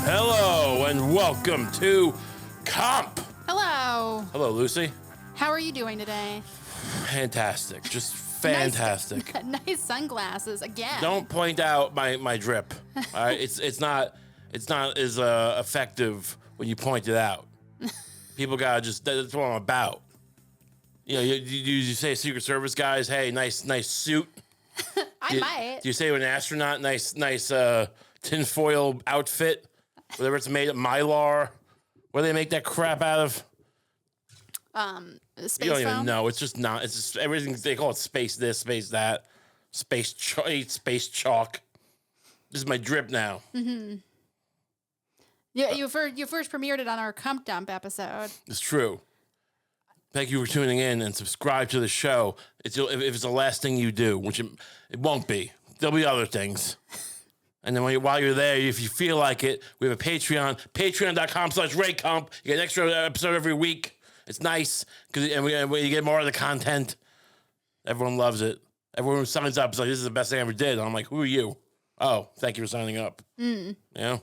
Hello and welcome to Kump. Hello. Hello, Lucie. How are you doing today? Fantastic. Just fantastic. Nice sunglasses again. Don't point out my drip. All right, it's not as effective when you point it out. People gotta that's what I'm about. You know, you say Secret Service guys, hey, nice suit. I might. Do you say to an astronaut, nice tinfoil outfit? Whatever it's made of, Mylar. What do they make that crap out of? Space You don't foam? even know. It's just not. It's just everything. They call it space this, space that, space chalk. This is my drip now. Mm-hmm. Yeah, you first premiered it on our Kump Dump episode. It's true. Thank you for tuning in and subscribe to the show. If it's the last thing you do, which it won't be. There'll be other things. And then while you're there, if you feel like it, we have a Patreon, patreon.com/RayCump. You get an extra episode every week. It's nice because you get more of the content. Everyone loves it. Everyone who signs up is like, this is the best thing I ever did. And I'm like, who are you? Oh, thank you for signing up. You know?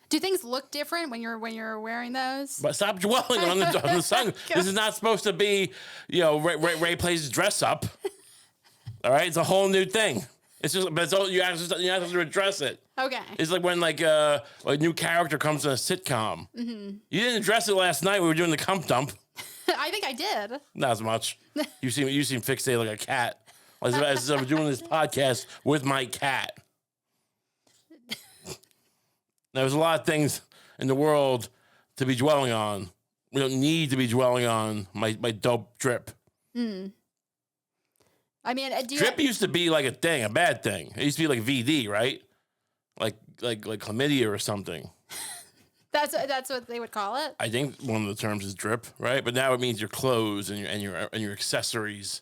Do things look different when you're wearing those? But stop dwelling on the sun. This is not supposed to be, Ray plays dress up. All right? It's a whole new thing. It's just, but it's all, you have to address it. Okay. It's like when a new character comes in a sitcom. Mm-hmm. You didn't address it last night. We were doing the Kump Dump. I think I did. Not as much. You seem fixated like a cat. As I'm doing this podcast with my cat. There's a lot of things in the world to be dwelling on. We don't need to be dwelling on my dope drip. I mean, drip used to be like a thing, a bad thing. It used to be like VD, right? Like chlamydia or something. That's what they would call it. I think one of the terms is drip, right? But now it means your clothes and your accessories,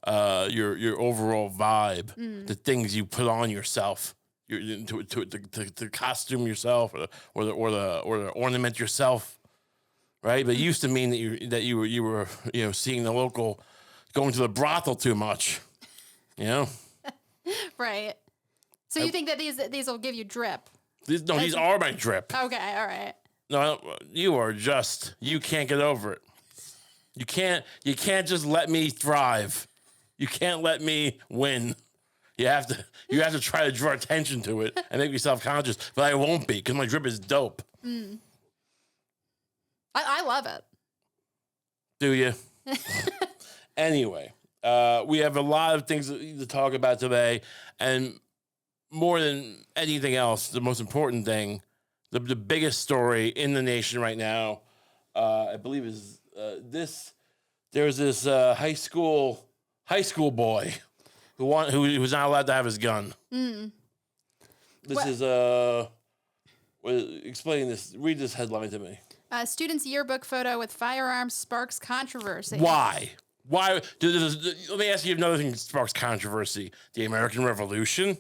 your overall vibe, the things you put on yourself, to costume yourself or the ornament yourself, right? But it used to mean that you were seeing the local, going to the brothel too much, Right. So you think that these will give you drip? These are my drip. Okay, all right. No, you can't get over it. You can't just let me thrive. You can't let me win. You have to try to draw attention to it and make me self-conscious, but I won't be because my drip is dope. I love it. Do you? Anyway, we have a lot of things to talk about today, and more than anything else, the most important thing, the biggest story in the nation right now, I believe is this. There's this high school boy who was not allowed to have his gun. This is explain this. Read this headline to me. Student's yearbook photo with firearms sparks controversy. Why? Let me ask you another thing that sparks controversy. The American Revolution.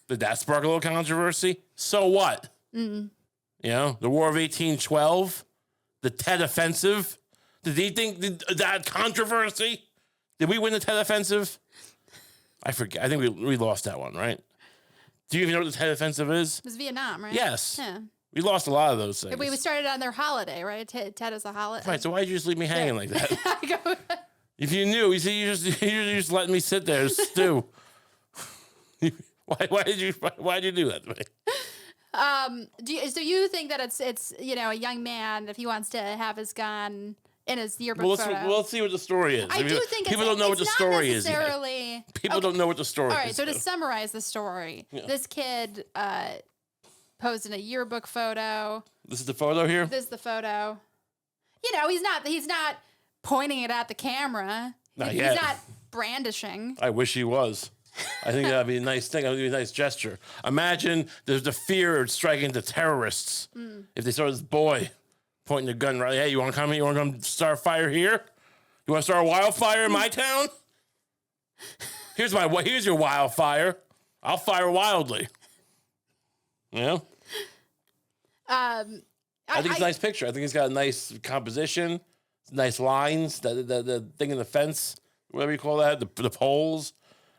Did that spark a little controversy? So what? The War of 1812, the Tet Offensive. Did he think that controversy? Did we win the Tet Offensive? I forget. I think we lost that one, right? Do you even know what the Tet Offensive is? It was Vietnam, right? Yes. Yeah. We lost a lot of those things. We started on their holiday, right? Tet is a holiday. Right. So why'd you just leave me hanging like that? If you knew, you just letting me sit there and stew. Why'd you do that to me? So you think that it's a young man, if he wants to have his gun in his yearbook photo? Well, let's see what the story is. I do think people don't know what the story is yet. People don't know what the story is. All right, so to summarize the story, this kid posed in a yearbook photo. This is the photo here? This is the photo. He's not pointing it at the camera. Not yet. He's not brandishing. I wish he was. I think that'd be a nice thing. That'd be a nice gesture. Imagine there's the fear of striking the terrorists if they saw this boy pointing the gun right. Hey, you want to come here? You want to come start a fire here? You want to start a wildfire in my town? Here's your wildfire. I'll fire wildly. I think it's a nice picture. I think it's got a nice composition, nice lines. The thing in the fence, whatever you call that, the poles.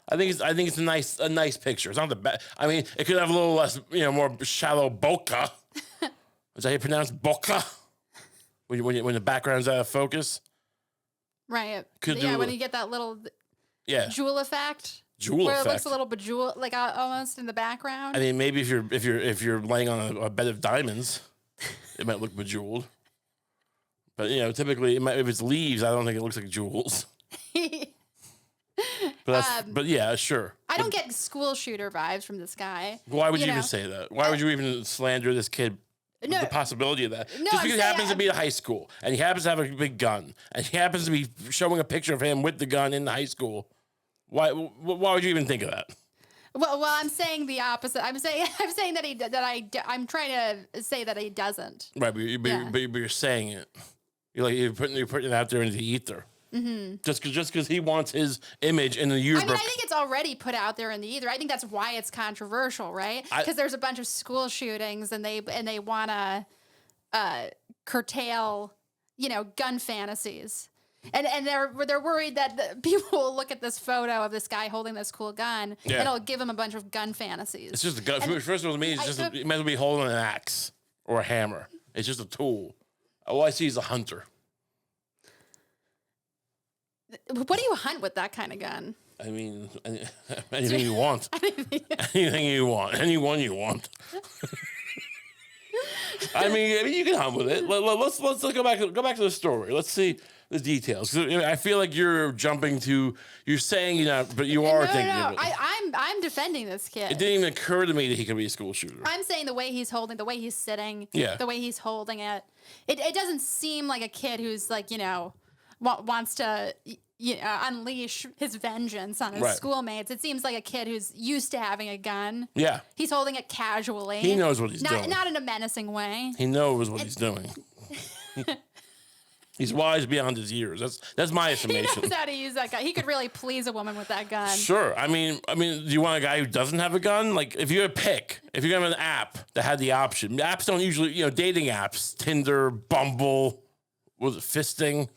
I think it's a nice picture. It's not the best. I mean, it could have a little less, more shallow bokeh. Is that how you pronounce bokeh? When the background's out of focus? Right. Could yeah, do- when you get that little Yeah. jewel effect. Jewel where effect. it looks a little bejeweled, like almost in the background. I mean, maybe if you're laying on a bed of diamonds, it might look bejeweled. But typically, if it's leaves, I don't think it looks like jewels. But yeah, sure. I don't get school shooter vibes from this guy. Why would you even say that? Why would you even slander this kid? No, the possibility of that. No, Just because he happens to be at high school and he happens to have a big gun and he happens to be showing a picture of him with the gun in the high school. Why would you even think of that? Well, I'm saying the opposite. I'm saying I'm trying to say that he doesn't. Right, but you're saying it. You're putting it out there into the ether. Mm-hmm. Just because he wants his image in the yearbook. I mean, I think it's already put out there in the ether. I think that's why it's controversial, right? Because there's a bunch of school shootings, and they want to curtail, gun fantasies, and they're worried that people will look at this photo of this guy holding this cool gun, and it'll give them a bunch of gun fantasies. It's just a gun. First of all, to me, it's just it might as well be holding an axe or a hammer. It's just a tool. All I see is a hunter. What do you hunt with that kind of gun? I mean, anything you want. Anything you want. Anyone you want. I mean, you can hunt with it. Let's go back to the story. Let's see the details. I feel like you're saying but you are thinking. No. I'm defending this kid. It didn't even occur to me that he could be a school shooter. I'm saying the way he's holding, the way he's sitting, the way he's holding it. It doesn't seem like a kid who's like wants to unleash his vengeance on his schoolmates. It seems like a kid who's used to having a gun. Yeah. He's holding it casually. He knows what he's doing. Not in a menacing way. He knows what he's doing. He's wise beyond his years. That's my estimation. He knows how to use that gun. He could really please a woman with that gun. Sure. I mean, do you want a guy who doesn't have a gun? Like, if you're if you're gonna have an app that had the option, apps don't usually, dating apps, Tinder, Bumble, was it fisting?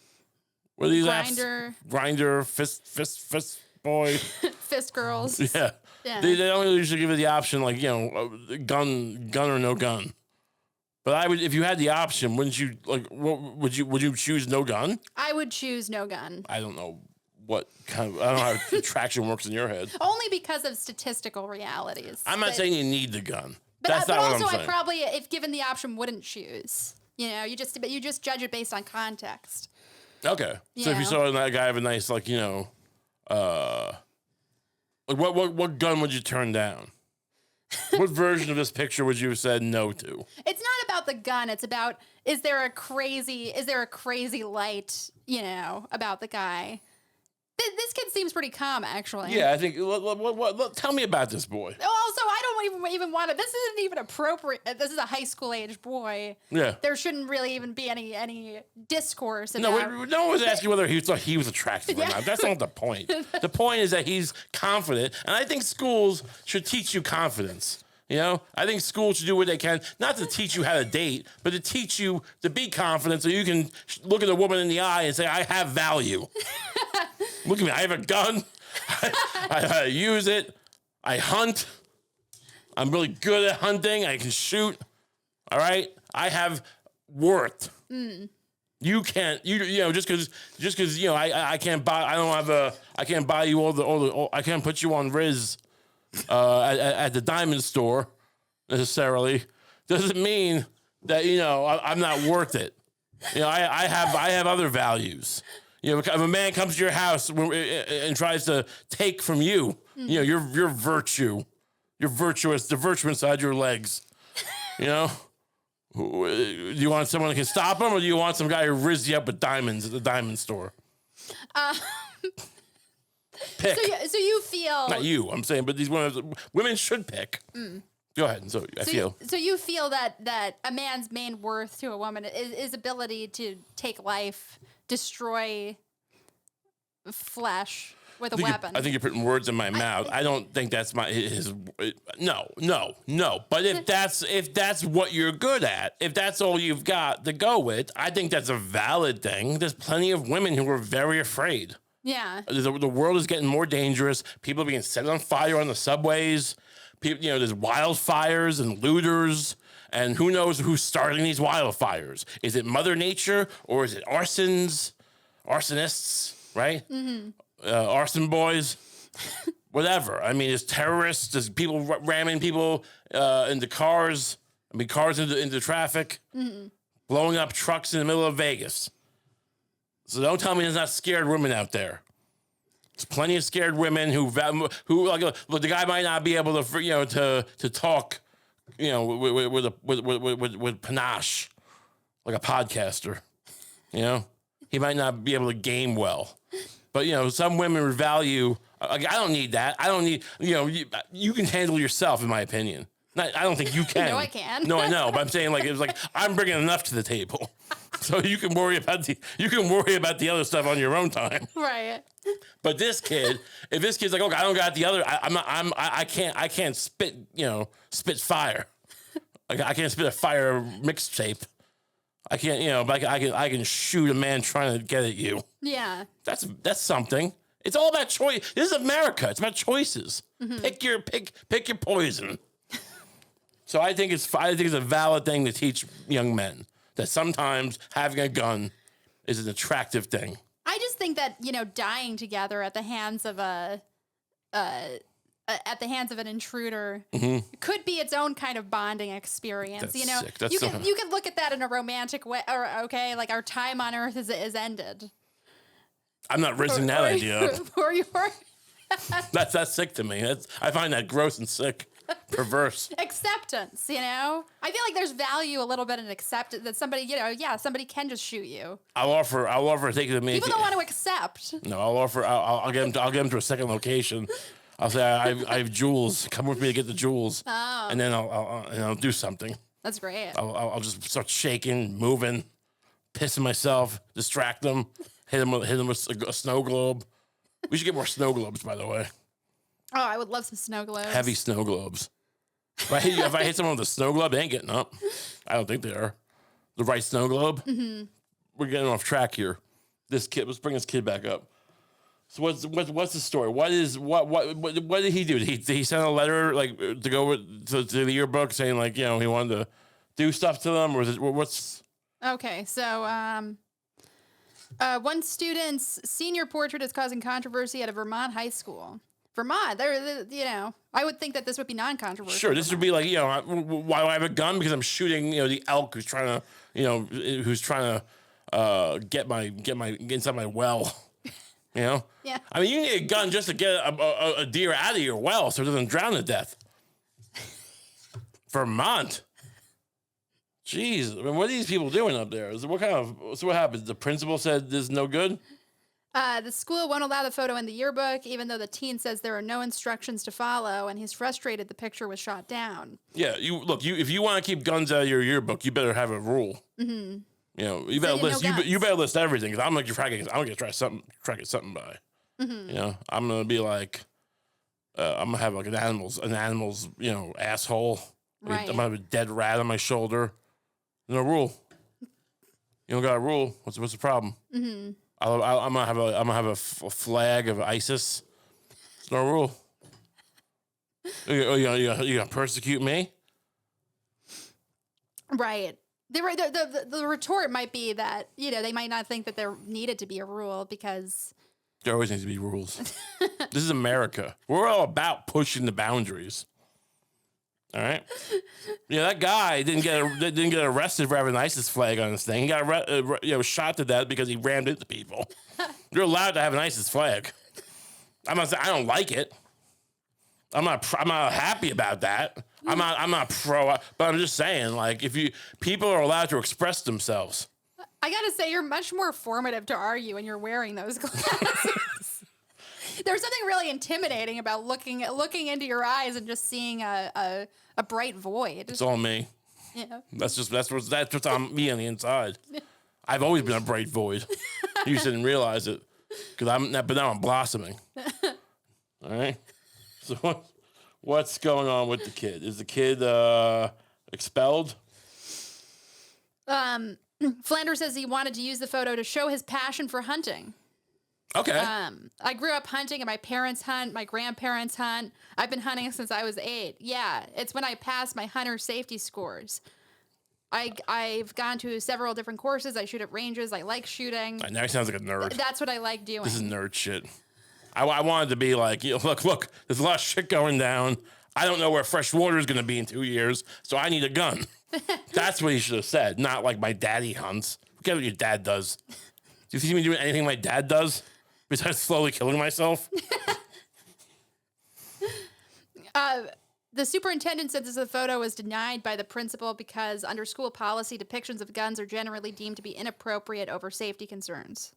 What are these Grindr. apps? Grindr, fist boy. Fist girls. Yeah. They don't usually give you the option, like, gun or no gun. But I would, if you had the option, wouldn't you would you choose no gun? I would choose no gun. I don't know I don't know how attraction works in your head. Only because of statistical realities. I'm not saying you need the gun. But That's not what I'm also, saying. I probably, if given the option, wouldn't choose. You just judge it based on context. Okay. So if you saw that guy have a nice, what gun would you turn down? What version of this picture would you have said no to? It's not about the gun. It's about, is there a crazy light, about the guy? This kid seems pretty calm, actually. Yeah, I think. Tell me about this boy. Also, I don't even want to. This isn't even appropriate. This is a high school age boy. Yeah. There shouldn't really even be any discourse about. No one was asking whether he thought he was attractive or not. That's not the point. The point is that he's confident, and I think schools should teach you confidence. I think schools should do what they can, not to teach you how to date, but to teach you to be confident so you can look at a woman in the eye and say, I have value. Look at me. I have a gun. I use it. I hunt. I'm really good at hunting. I can shoot. All right. I have worth. You can't. Just because I can't buy. I can't buy you all the. I can't put you on Riz at the diamond store necessarily. Doesn't mean that I'm not worth it. I have other values. If a man comes to your house and tries to take from you, your virtue, your virtuous, the virtue inside your legs, do you want someone that can stop him, or do you want some guy who rizzed you up with diamonds at the diamond store? Pick. So you feel not you. I'm saying, but these women should pick. Go ahead. So you feel that a man's main worth to a woman is his ability to take life, destroy flesh with a weapon. I think you're putting words in my mouth. I don't think that's his. No. But if that's what you're good at, if that's all you've got to go with, I think that's a valid thing. There's plenty of women who are very afraid. Yeah. The world is getting more dangerous. People are being set on fire on the subways. People, there's wildfires and looters, and who knows who's starting these wildfires? Is it Mother Nature or is it arsonists, right? Arson boys, whatever. I mean, there's terrorists, there's people ramming people into cars. I mean, cars into traffic, blowing up trucks in the middle of Vegas. So don't tell me there's not scared women out there. There's plenty of scared women who like, look, the guy might not be able to to talk, with panache, like a podcaster. He might not be able to game well, but some women value. I don't need that. I don't need. You can handle yourself, in my opinion. I don't think you can. No, I can. No, I know, but I'm saying it's like I'm bringing enough to the table, so you can worry about the other stuff on your own time. Right. But this kid, if this kid's like, okay, I don't got the other, I can't spit fire. Like I can't spit a fire mixtape. I can't, but I can shoot a man trying to get at you. Yeah. That's something. It's all about choice. This is America. It's about choices. Pick your poison. So I think it's a valid thing to teach young men that sometimes having a gun is an attractive thing. I just think that dying together at the hands of an intruder could be its own kind of bonding experience. That's sick. You can look at that in a romantic way, or like our time on Earth is ended. I'm not risking that idea. Or That's sick to me. I find that gross and sick. Perverse acceptance, I feel like there's value a little bit in acceptance that somebody, somebody can just shoot you. I'll offer to take it to me. People don't want to accept. No, I'll get him to a second location. I'll say I have jewels. Come with me to get the jewels. Oh. And then I'll do something. That's great. I'll just start shaking, moving, pissing myself, distract them, hit them with a snow globe. We should get more snow globes, by the way. Oh, I would love some snow globes. Heavy snow globes. If I hit someone with a snow globe, they ain't getting up. I don't think they are. The right snow globe? We're getting off track here. Let's bring this kid back up. So what's the story? What did he do? Did he send a letter to go to the yearbook saying he wanted to do stuff to them, or what's? Okay, so one student's senior portrait is causing controversy at a Vermont high school. Vermont, I would think that this would be non-controversial. Sure, this would be why do I have a gun? Because I'm shooting, the elk who's trying to, get inside my well. Yeah. I mean, you need a gun just to get a deer out of your well so it doesn't drown to death. Vermont. Jeez, I mean, what are these people doing up there? So what happened? The principal said this is no good? The school won't allow the photo in the yearbook, even though the teen says there are no instructions to follow, and he's frustrated the picture was shot down. Yeah, if you want to keep guns out of your yearbook, you better have a rule. Mm-hmm. You better list. You better list everything, because I'm gonna try to get something by. Mm-hmm. I'm gonna be like, I'm gonna have an animal's asshole. Right. I'm gonna have a dead rat on my shoulder. No rule. You don't got a rule. What's the problem? Mm-hmm. I'm gonna have a flag of ISIS. It's no rule. You gonna persecute me? Right. The retort might be that they might not think that there needed to be a rule because there always needs to be rules. This is America. We're all about pushing the boundaries. All right. Yeah, that guy didn't get arrested for having an ISIS flag on his thing. He got shot to death because he rammed into people. You're allowed to have an ISIS flag. I'm not saying I don't like it. I'm not happy about that. I'm not pro. But I'm just saying, people are allowed to express themselves. I gotta say, you're much more formative to argue when you're wearing those glasses. There's something really intimidating about looking into your eyes and just seeing a bright void. It's all me. Yeah. That's what's on me on the inside. I've always been a bright void. You just didn't realize it, but now I'm blossoming. All right. So what's going on with the kid? Is the kid expelled? Flanders says he wanted to use the photo to show his passion for hunting. Okay. I grew up hunting, and my parents hunt, my grandparents hunt. I've been hunting since I was 8. Yeah, it's when I passed my hunter safety scores. I've gone to several different courses. I shoot at ranges. I like shooting. Now he sounds like a nerd. That's what I like doing. This is nerd shit. I wanted to be like, look, there's a lot of shit going down. I don't know where fresh water is going to be in 2 years, so I need a gun. That's what he should have said, not like my daddy hunts. Forget what your dad does. Do you see me doing anything my dad does besides slowly killing myself? The superintendent said this photo was denied by the principal because under school policy, depictions of guns are generally deemed to be inappropriate over safety concerns.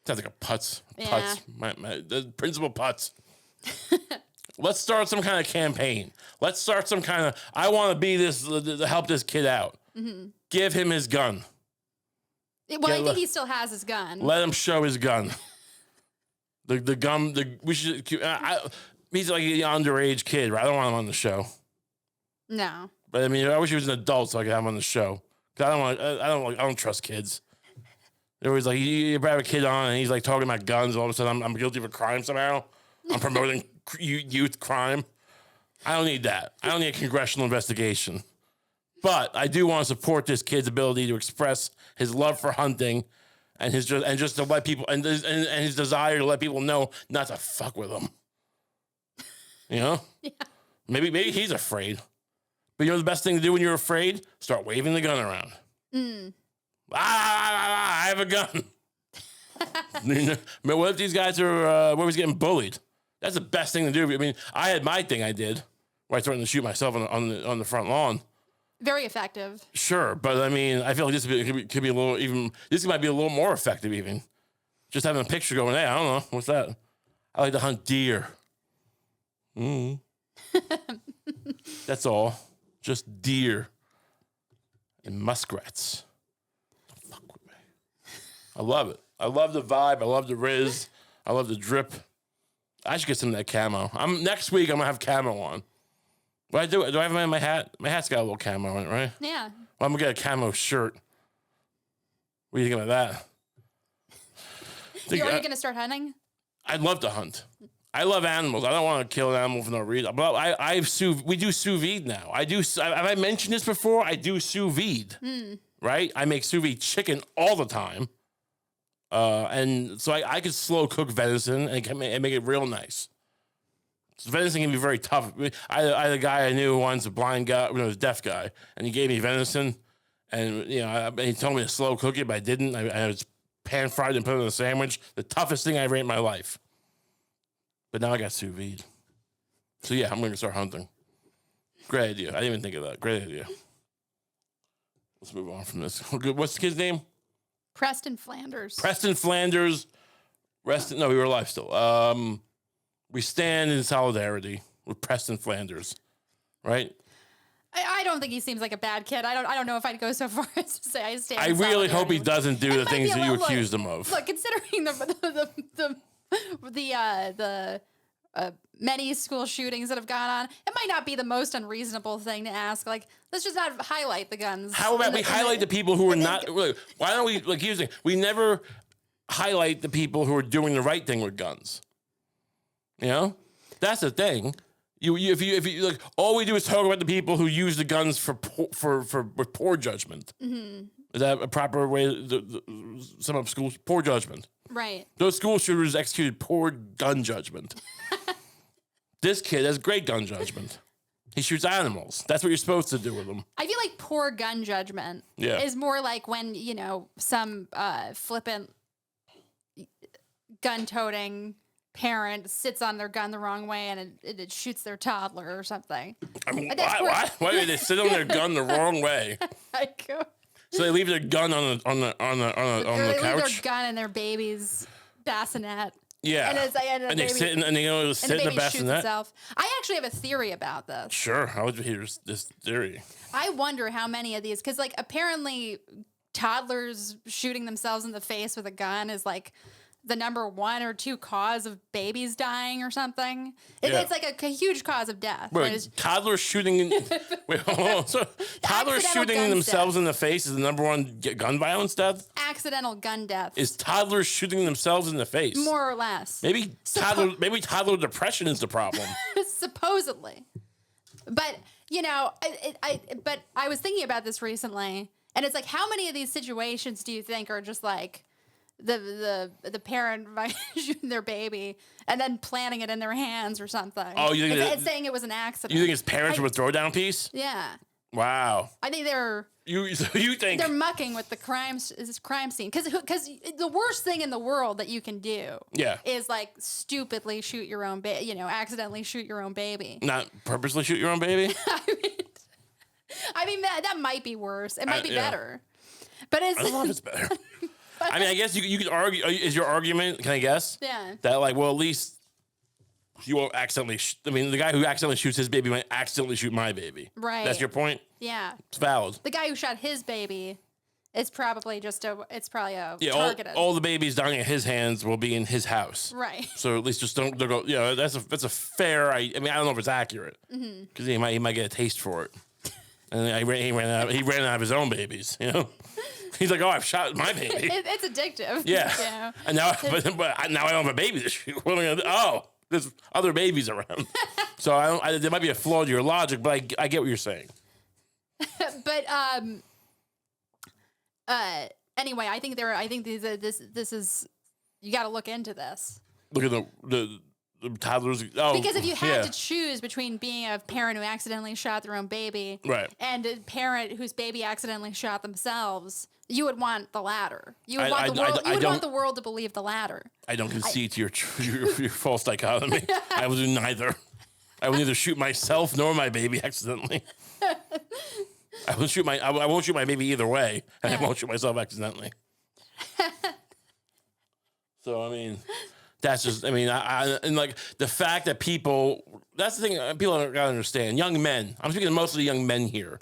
Sounds like a putz. Yeah. The principal putz. Let's start some kind of campaign. Let's start some kind of, I want to be this, to help this kid out. Mm-hmm. Give him his gun. Well, I think he still has his gun. Let him show his gun. The gun, we should, he's like an underage kid, right? I don't want him on the show. No. But I mean, I wish he was an adult so I could have him on the show. 'Cause I don't trust kids. They're always like, you have a kid on and he's like talking about guns. All of a sudden I'm guilty of a crime somehow. I'm promoting youth crime. I don't need that. I don't need a congressional investigation. But I do want to support this kid's ability to express his love for hunting and just to let people and his desire to let people know not to fuck with him. You know? Yeah. Maybe he's afraid. But you know the best thing to do when you're afraid? Start waving the gun around. I have a gun. What if these guys are where he's getting bullied? That's the best thing to do. I mean, I had my thing I did where I threatened to shoot myself on the front lawn. Very effective. Sure, but I mean, I feel like this could be a little even. This might be a little more effective even. Just having a picture going, hey, I don't know what's that. I like to hunt deer. That's all. Just deer and muskrats. Don't fuck with me. I love it. I love the vibe. I love the riz. I love the drip. I should get some of that camo. Next week I'm gonna have camo on. What do I have my hat? My hat's got a little camo on it, right? Yeah. Well, I'm gonna get a camo shirt. What do you think about that? Are you gonna start hunting? I'd love to hunt. I love animals. I don't want to kill an animal for no reason. But we do sous vide now. Have I mentioned this before? I do sous vide. Right? I make sous vide chicken all the time. And so I could slow cook venison and make it real nice. So venison can be very tough. I had a guy I knew once, a blind guy, a deaf guy, and he gave me venison, and he told me to slow cook it, but I didn't. I was pan fried and put it in a sandwich. The toughest thing I ever ate in my life. But now I got sous vide. So yeah, I'm gonna start hunting. Great idea. I didn't even think of that. Great idea. Let's move on from this. What's the kid's name? Preston Flanders. Preston Flanders. No, we were alive still. We stand in solidarity with Preston Flanders, right? I don't think he seems like a bad kid. I don't know if I'd go so far as to say I stand. I really hope he doesn't do the things that you accused him of. Look, considering the many school shootings that have gone on, it might not be the most unreasonable thing to ask. Like, let's just not highlight the guns. How about we highlight the people who are not? Why don't we? Like, here's the thing: we never highlight the people who are doing the right thing with guns. You know, that's the thing. If you like, all we do is talk about the people who use the guns with poor judgment. Mm-hmm. Is that a proper way to sum up schools? Poor judgment. Right. Those school shooters executed poor gun judgment. This kid has great gun judgment. He shoots animals. That's what you're supposed to do with them. I feel like poor gun judgment is more like when, some flippant gun-toting parent sits on their gun the wrong way and it shoots their toddler or something. I mean, why do they sit on their gun the wrong way? So they leave their gun on the couch. They leave their gun in their baby's bassinet. Yeah, and they sit in the bassinet. I actually have a theory about this. Sure, how would you hear this theory? I wonder how many of these, because apparently toddlers shooting themselves in the face with a gun is the number 1 or 2 cause of babies dying or something. Yeah. It's like a huge cause of death. Wait, toddlers shooting. Wait, hold on. So, toddlers shooting themselves in the face is the number 1 gun violence death. Accidental gun death. Is toddlers shooting themselves in the face? More or less. Maybe toddler depression is the problem. Supposedly, but but I was thinking about this recently, and it's like, how many of these situations do you think are just like the parent shooting their baby and then planting it in their hands or something? Oh, you think it's saying it was an accident? You think it's parents with a throwdown piece? Yeah. Wow. I think they're. You think they're mucking with the crime scene because the worst thing in the world that you can do is like stupidly shoot your own baby, accidentally shoot your own baby. Not purposely shoot your own baby? I mean that might be worse. It might be better. But I don't know if it's better. I mean, I guess you could argue, is your argument, can I guess? Yeah. That like, well, at least you won't accidentally the guy who accidentally shoots his baby might accidentally shoot my baby. Right. That's your point? Yeah. It's valid. The guy who shot his baby is probably targeted. All the babies dying at his hands will be in his house. Right. So at least just don't go, that's a fair, I don't know if it's accurate. Because he might get a taste for it. And he ran out of his own babies, He's like, oh, I've shot my baby. It's addictive. Yeah. And now, but now I don't have a baby to shoot. What am I going to do? Oh, there's other babies around. So there might be a flaw to your logic, but I get what you're saying. But anyway, I think this is, you got to look into this. Look at the toddlers. Oh, because if you had to choose between being a parent who accidentally shot their own baby, right, and a parent whose baby accidentally shot themselves, you would want the latter. You would want the world. You would want the world to believe the latter. I don't concede to your false dichotomy. I will do neither. I will neither shoot myself nor my baby accidentally. I won't shoot my baby either way, and I won't shoot myself accidentally. So I mean, that's just. I mean, and like the fact that people. That's the thing. People gotta understand. Young men. I'm speaking mostly young men here.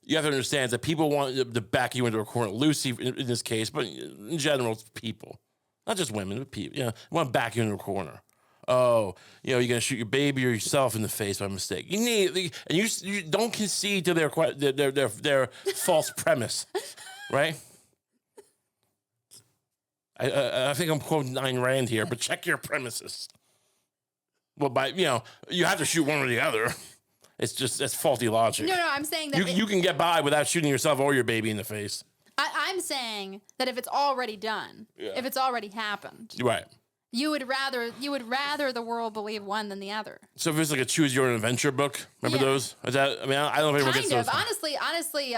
You have to understand that people want to back you into a corner. Lucie, in this case, but in general, it's people, not just women, but people. Want to back you into a corner. Oh, you're gonna shoot your baby or yourself in the face by mistake. You don't concede to their false premise, right? I think I'm quoting Ayn Rand here, but check your premises. Well, you have to shoot one or the other. That's faulty logic. No, I'm saying that you can get by without shooting yourself or your baby in the face. I'm saying that if it's already done, if it's already happened, right, you would rather the world believe one than the other. So if it's like a choose your own adventure book, remember those? Is that? I mean, I don't know if everyone gets those. Honestly,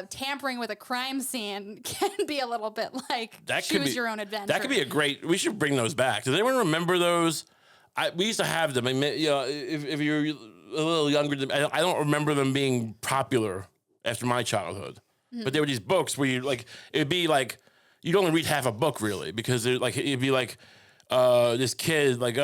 tampering with a crime scene can be a little bit like choose your own adventure. That could be a great. We should bring those back. Does anyone remember those? We used to have them. I mean, if you're a little younger, I don't remember them being popular after my childhood. Mm-hmm. But there were these books where it'd be like you'd only read half a book really because it'd be like this kid what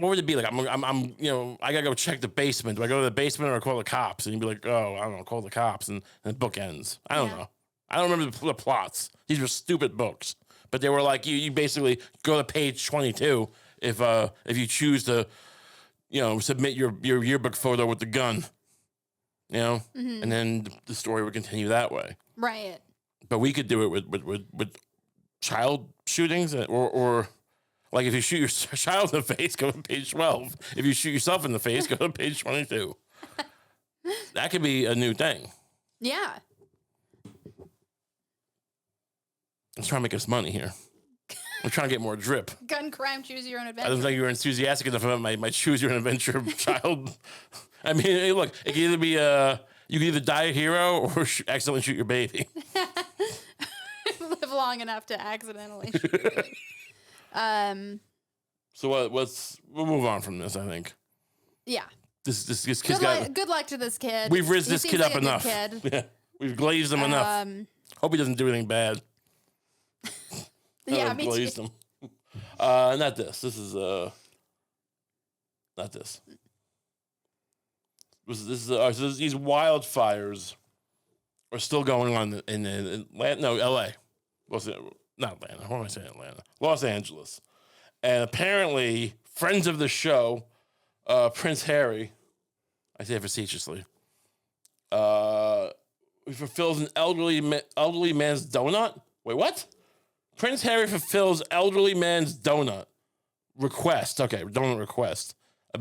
would it be like? I gotta go check the basement. Do I go to the basement or call the cops? And you'd be like, oh, I don't know, call the cops, and the book ends. I don't know. I don't remember the plots. These were stupid books, but they were like you basically go to page 22 if you choose to submit your yearbook photo with the gun, mm-hmm. and then the story would continue that way. Right. But we could do it with child shootings or like if you shoot your child in the face, go to page 12. If you shoot yourself in the face, go to page 22. That could be a new thing. Yeah. I'm trying to make us money here. I'm trying to get more drip. Gun crime, choose your own adventure. I don't think you were enthusiastic enough about my choose your own adventure child. I mean, hey, look, it can either be you can either die a hero or accidentally shoot your baby. Live long enough to accidentally shoot your baby. So we'll move on from this, I think. Yeah. This kid's good luck to this kid. We've rizzed this kid up enough. Yeah. We've glazed him enough. Hope he doesn't do anything bad. Yeah, me glazed him. Not this. This is not this. So these wildfires are still going on in LA. not Atlanta. What am I saying? Atlanta, Los Angeles, and apparently friends of the show, Prince Harry, I say it facetiously, fulfills an elderly man's donut. Wait, what? Prince Harry fulfills elderly man's donut request. Okay, donut request. I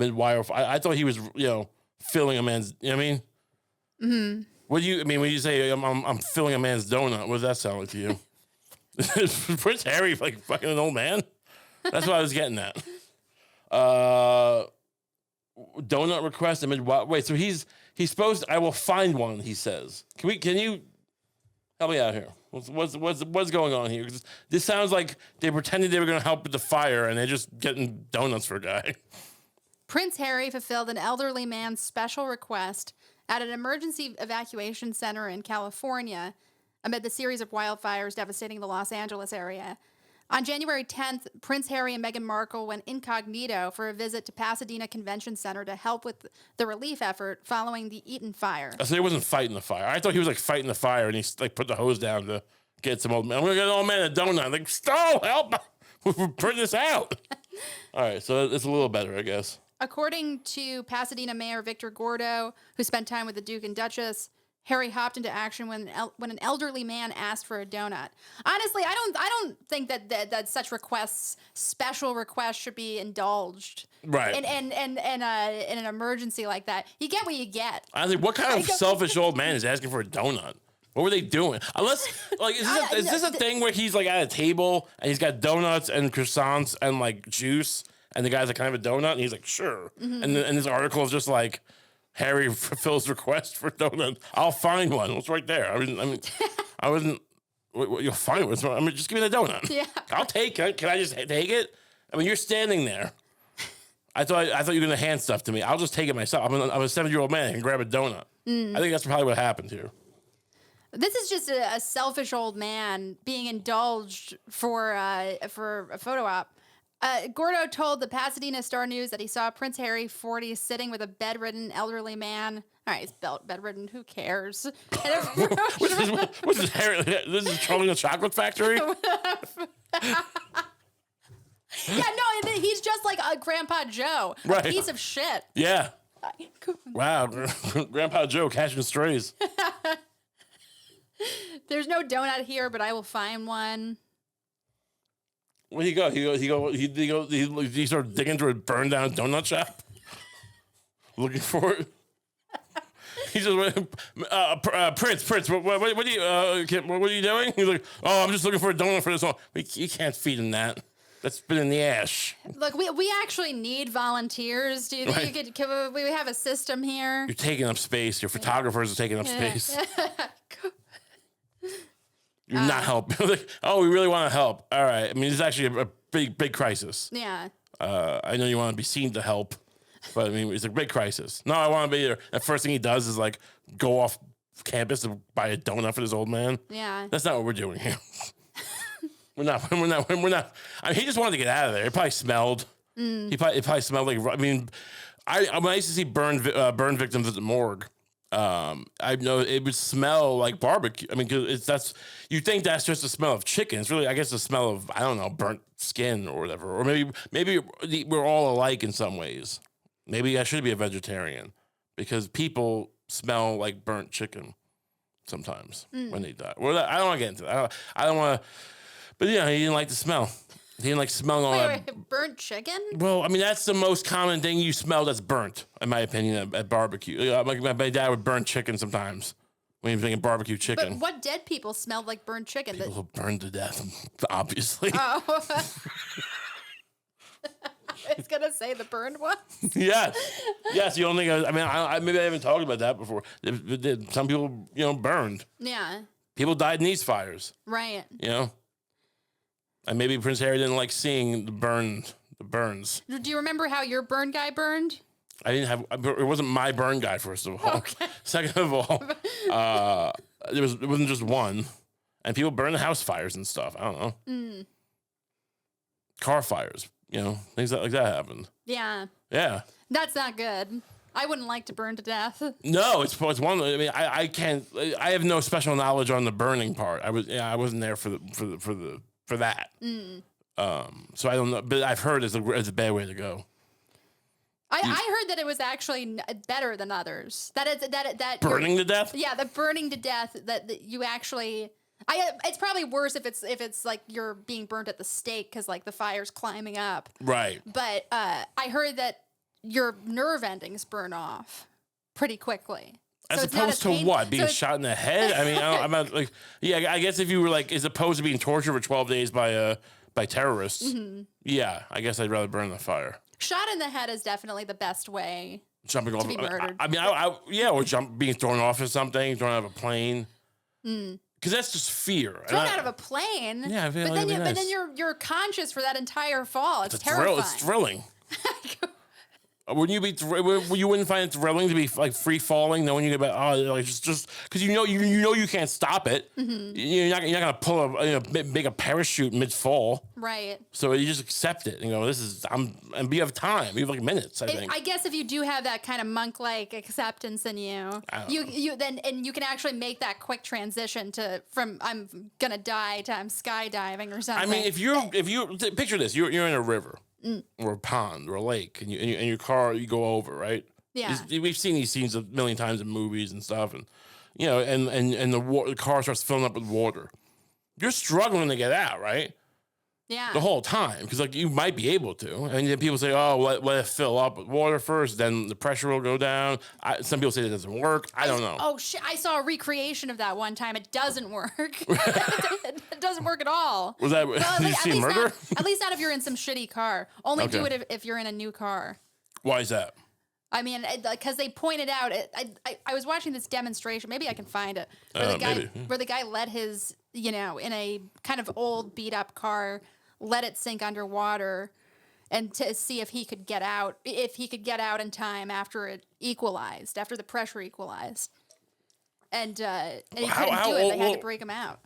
thought he was, filling a man's. You know what I mean? Mm-hmm. What do you? I mean, when you say I'm filling a man's donut, what does that sound like to you? Is Prince Harry like fucking an old man? That's what I was getting at. Donut request. I mean, wait. So he's supposed. I will find one. He says. Can you help me out here? What's going on here? This sounds like they pretended they were going to help with the fire, and they're just getting donuts for a guy. Prince Harry fulfilled an elderly man's special request at an emergency evacuation center in California amid the series of wildfires devastating the Los Angeles area. On January 10th, Prince Harry and Meghan Markle went incognito for a visit to Pasadena Convention Center to help with the relief effort following the Eaton fire. So he wasn't fighting the fire. I thought he was like fighting the fire, and he like put the hose down to get some old man. I'm gonna get an old man a donut. Like, stop! Help! Print this out. All right, so it's a little better, I guess. According to Pasadena Mayor Victor Gordo, who spent time with the Duke and Duchess, Harry hopped into action when an elderly man asked for a donut. Honestly, I don't think that such special requests, should be indulged. Right. In an emergency like that, you get what you get. Honestly, what kind of selfish old man is asking for a donut? What were they doing? Unless, like, is this a thing where he's like at a table and he's got donuts and croissants and like juice, and the guy's like, "Can I have a donut?" And he's like, "Sure." Mm-hmm. And this article is just like, Harry fulfills request for donut. I'll find one. It's right there. I wasn't. You'll find one. I mean, just give me the donut. Yeah. I'll take it. Can I just take it? I mean, you're standing there. I thought you were gonna hand stuff to me. I'll just take it myself. I'm a 7-year-old man. I can grab a donut. I think that's probably what happened here. This is just a selfish old man being indulged for a photo op. Gordo told the Pasadena Star News that he saw Prince Harry, 40, sitting with a bedridden elderly man. All right, he's bedridden. Who cares? What's this Harry? This is Charlie the Chocolate Factory? Yeah, no, he's just like a Grandpa Joe. Right. A piece of shit. Yeah. Wow. Grandpa Joe catching strays. There's no donut here, but I will find one. Where'd he go? He started digging through a burned down donut shop, looking for it. He just Prince, what are you doing? He's like, oh, I'm just looking for a donut for this one. You can't feed him that. That's been in the ash. Look, we actually need volunteers. Do you think we have a system here? You're taking up space. Your photographers are taking up space. You're not helping. Like, oh, we really want to help. All right. I mean, it's actually a big crisis. Yeah. I know you want to be seen to help, but I mean, it's a big crisis. No, I want to be there. The first thing he does is like go off campus to buy a donut for this old man. Yeah. That's not what we're doing here. We're not. I mean, he just wanted to get out of there. It probably smelled. It probably smelled like. I mean, when I used to see burn victims at the morgue, I know it would smell like barbecue. I mean, cause you think that's just the smell of chicken. It's really, I guess, the smell of, I don't know, burnt skin or whatever. Or maybe we're all alike in some ways. Maybe I should be a vegetarian because people smell like burnt chicken sometimes when they die. Well, I don't want to get into that. I don't want to. But yeah, he didn't like the smell. He didn't like smelling all that. Burnt chicken? Well, I mean, that's the most common thing you smell that's burnt, in my opinion, at barbecue. My dad would burn chicken sometimes when he was making barbecue chicken. But what dead people smelled like burnt chicken? People who burned to death, obviously. Oh. I was going to say the burned ones. Yes. Yes, you don't think... maybe I haven't talked about that before. Some people, burned. Yeah. People died in these fires. Right. And maybe Prince Harry didn't like seeing the burns. Do you remember how your burn guy burned? It wasn't my burn guy, first of all. Okay. Second of all, it wasn't just one. And people burn house fires and stuff. I don't know. Car fires, things like that happened. Yeah. Yeah. That's not good. I wouldn't like to burn to death. No, it's one. I mean, I can't. I have no special knowledge on the burning part. I wasn't there for the for that. So I don't know, but I've heard it's a bad way to go. I heard that it was actually better than others. That Burning to death? Yeah, the burning to death. That you actually. It's probably worse if it's like you're being burnt at the stake because like the fire's climbing up. Right. But I heard that your nerve endings burn off pretty quickly. As opposed to what? Being shot in the head? I mean, I'm not like. Yeah, I guess if you were like, as opposed to being tortured for 12 days by terrorists. Yeah, I guess I'd rather burn in the fire. Shot in the head is definitely the best way. Jumping off. To be murdered. I mean, or being thrown off of something, thrown out of a plane. Because that's just fear. Thrown out of a plane. Yeah, I feel but then you're conscious for that entire fall. It's terrifying. It's thrilling. Wouldn't you you wouldn't find it thrilling to be like free falling, knowing you about like just because you know you can't stop it. You're not gonna pull make a parachute mid fall, right? So you just accept it. And you have time. You have like minutes. I think. I guess if you do have that kind of monk like acceptance in you can actually make that quick transition from I'm gonna die to I'm skydiving or something. I mean, if you picture this, you're in a river. Or a pond or a lake, and your car, you go over, right? Yeah. We've seen these scenes a million times in movies and stuff, and the car starts filling up with water. You're struggling to get out, right? Yeah. The whole time, because like you might be able to, and then people say, "Oh, let it fill up with water first, then the pressure will go down." Some people say that doesn't work. I don't know. Oh shit! I saw a recreation of that one time. It doesn't work. It doesn't work at all. Was that? Did you see murder? At least not if you're in some shitty car. Only do it if you're in a new car. Why is that? I mean, because they pointed out. I was watching this demonstration. Maybe I can find it. Where the guy let his in a kind of old beat up car. Let it sink underwater and to see if he could get out in time after it equalized, after the pressure equalized. And he couldn't do it. They had to break him out.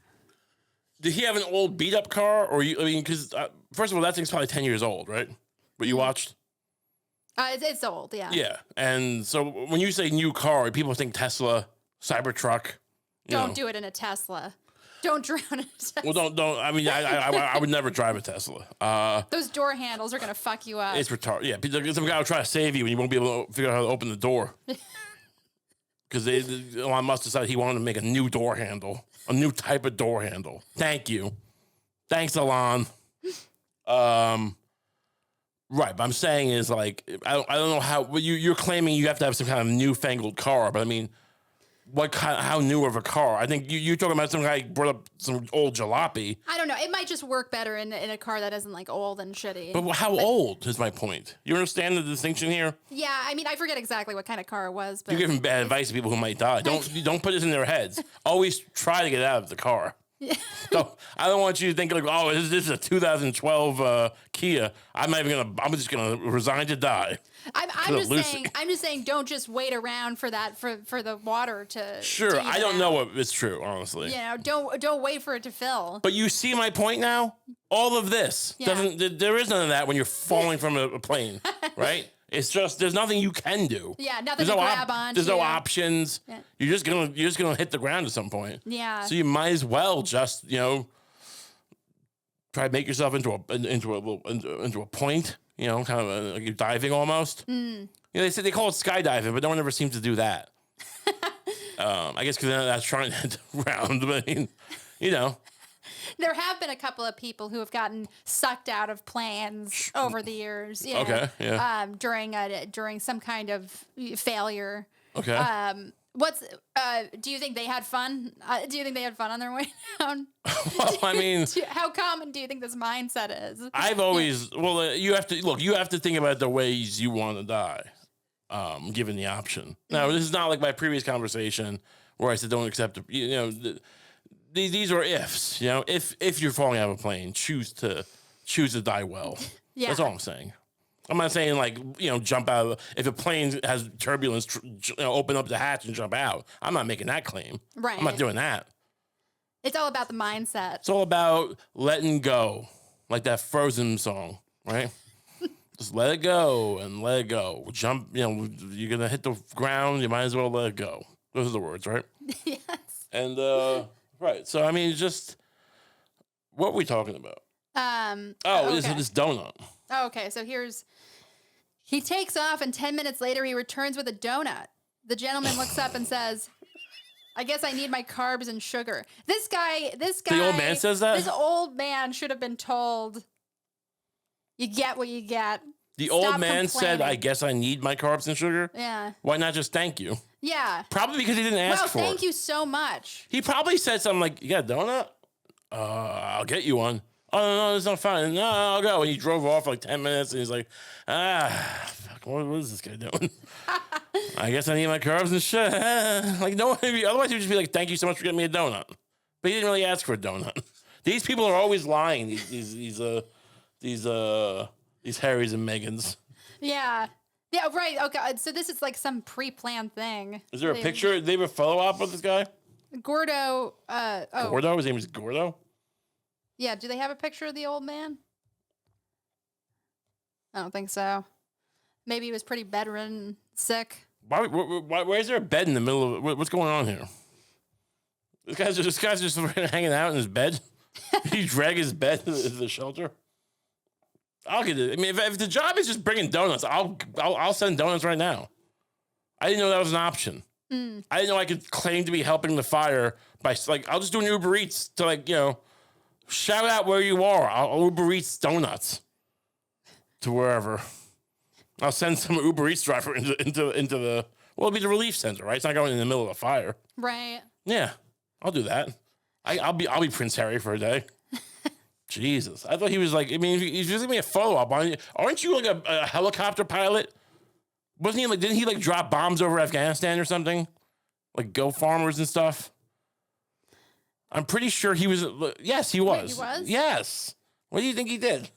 Did he have an old beat up car because first of all, that thing's probably 10 years old, right? What you watched? It's old, yeah. Yeah. And so when you say new car, people think Tesla, Cybertruck. Don't do it in a Tesla. Don't drown in a Tesla. Well, don't. I mean, I would never drive a Tesla. Those door handles are going to fuck you up. It's retarded. Yeah, some guy will try to save you and you won't be able to figure out how to open the door. Because Elon Musk decided he wanted to make a new door handle, a new type of door handle. Thank you. Thanks, Elon. Right, but I'm saying is like, I don't know how, you're claiming you have to have some kind of newfangled car, but I mean, how new of a car? I think you're talking about some guy brought up some old jalopy. I don't know. It might just work better in a car that isn't like old and shitty. But how old is my point? You understand the distinction here? Yeah, I mean, I forget exactly what kind of car it was. But you're giving bad advice to people who might die. Don't put this in their heads. Always try to get out of the car. Yeah. I don't want you to think like, oh, this is a 2012 Kia. I'm just gonna resign to die. I'm just saying, don't just wait around for that for the water to. Sure, to I don't know what it's true, honestly. Don't wait for it to fill. But you see my point now. All of this doesn't. There is none of that when you're falling from a plane, right? It's just there's nothing you can do. Yeah, nothing to grab on. There's no options. Yeah. You're just gonna hit the ground at some point. Yeah. So you might as well just try to make yourself into a point. Kind of like you're diving almost. They say they call it skydiving, but no one ever seems to do that. I guess because that's trying to hit the ground. But I mean, There have been a couple of people who have gotten sucked out of planes over the years. Okay, yeah. During some kind of failure. Okay. Do you think they had fun? Do you think they had fun on their way down? Well, I mean, how common do you think this mindset is? I've always you have to think about the ways you want to die, given the option. Now, this is not like my previous conversation where I said don't accept these are ifs. If you're falling out of a plane, choose to die well. Yeah. That's all I'm saying. I'm not saying like, jump out. If a plane has turbulence, open up the hatch and jump out. I'm not making that claim. Right. I'm not doing that. It's all about the mindset. It's all about letting go. Like that Frozen song, right? Just let it go and let it go. Jump, you're going to hit the ground. You might as well let it go. Those are the words, right? Yes. And, right. So, I mean, just What are we talking about? Okay. This donut. Oh, okay, so he takes off, and 10 minutes later, he returns with a donut. The gentleman looks up and says, I guess I need my carbs and sugar. This guy. The old man says that? This old man should have been told, you get what you get. The old man said, I guess I need my carbs and sugar? Yeah. Why not just thank you? Yeah. Probably because he didn't ask for it. Thank you so much. He probably said something like, you got a donut? I'll get you one. Oh, no, it's not fine. No, I'll go. And he drove off for like 10 minutes, and he's like, fuck, what is this guy doing? I guess I need my carbs and shit. Like, no, otherwise he'd just be like, thank you so much for getting me a donut. But he didn't really ask for a donut. These people are always lying, these Harrys and Megans. Yeah. Yeah, right. Okay, so this is like some pre-planned thing. Is there a picture? They have a photo op of this guy? Gordo. Gordo? His name is Gordo? Yeah, do they have a picture of the old man? I don't think so. Maybe he was pretty bedridden, sick. Why is there a bed in the middle of it? What's going on here? This guy's just hanging out in his bed. He drag his bed to the shelter. I'll get it. I mean, if the job is just bringing donuts, I'll send donuts right now. I didn't know that was an option. I didn't know I could claim to be helping the fire by I'll just do an Uber Eats to shout out where you are. I'll Uber Eats donuts to wherever. I'll send some Uber Eats driver into the it'll be the relief center, right? It's not going in the middle of a fire, right? Yeah, I'll do that. I'll be Prince Harry for a day. Jesus, I thought he was like. I mean, he's just giving me a photo op. Aren't you like a helicopter pilot? Wasn't he like? Didn't he like drop bombs over Afghanistan or something? Like go farmers and stuff. I'm pretty sure he was. Yes, he was. Wait, he was? Yes. What do you think he did?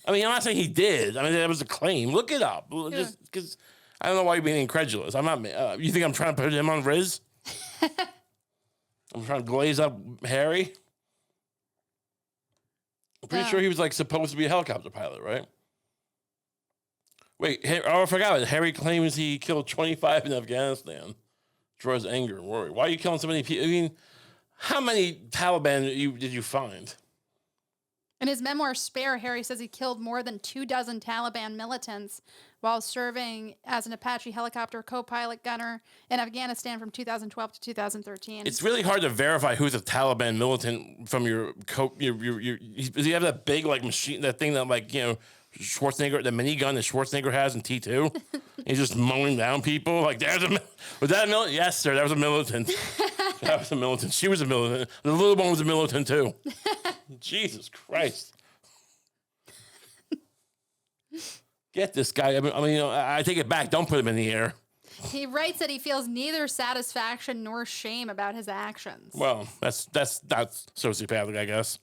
I mean, I'm not saying he did. I mean, that was a claim. Look it up. Just because I don't know why you're being incredulous. I'm not. You think I'm trying to put him on Riz? I'm trying to glaze up Harry. I'm pretty sure he was like supposed to be a helicopter pilot, right? Wait, I forgot it. Harry claims he killed 25 in Afghanistan. Draws anger and worry. Why are you killing so many people? I mean, how many Taliban did you find? In his memoir, Spare, Harry says he killed more than 24 Taliban militants while serving as an Apache helicopter co-pilot gunner in Afghanistan from 2012 to 2013. It's really hard to verify who's a Taliban militant from your does he have that big like machine, that thing that Schwarzenegger, the minigun that Schwarzenegger has in T2? He's just mowing down people. Like, was that a militant? Yes, sir, that was a militant. That was a militant. She was a militant. The little one was a militant too. Jesus Christ. Get this guy. I mean, I take it back. Don't put him in the air. He writes that he feels neither satisfaction nor shame about his actions. Well, that's sociopathic, I guess.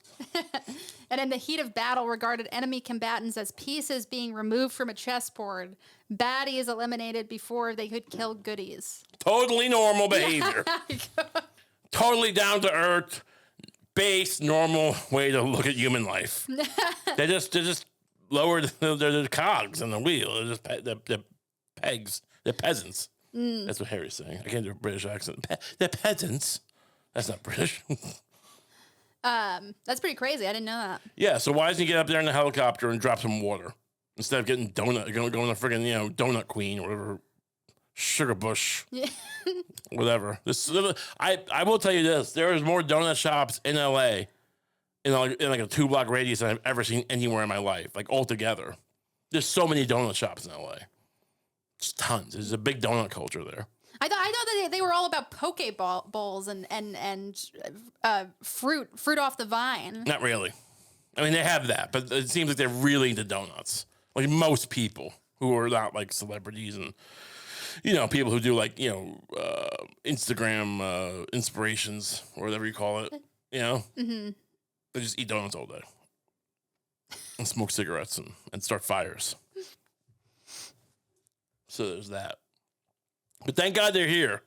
And in the heat of battle, regarded enemy combatants as pieces being removed from a chessboard. Baddies eliminated before they could kill goodies. Totally normal behavior. Totally down to earth, base, normal way to look at human life. They just lowered the cogs on the wheel. They're just the pegs. They're peasants. That's what Harry's saying. I can't do a British accent. They're peasants. That's not British. That's pretty crazy. I didn't know that. Yeah, so why doesn't he get up there in the helicopter and drop some water instead of getting going to friggin' Donut Queen or whatever, Sugar Bush, whatever. I will tell you this: there is more donut shops in LA in like a 2-block radius than I've ever seen anywhere in my life. Like altogether, there's so many donut shops in LA. Just tons. There's a big donut culture there. I thought that they were all about poke bowls and fruit off the vine. Not really. I mean, they have that, but it seems like they're really into donuts. Like most people who are not like celebrities and people who do like Instagram inspirations or whatever you call it. They just eat donuts all day and smoke cigarettes and start fires. So there's that. But thank God they're here.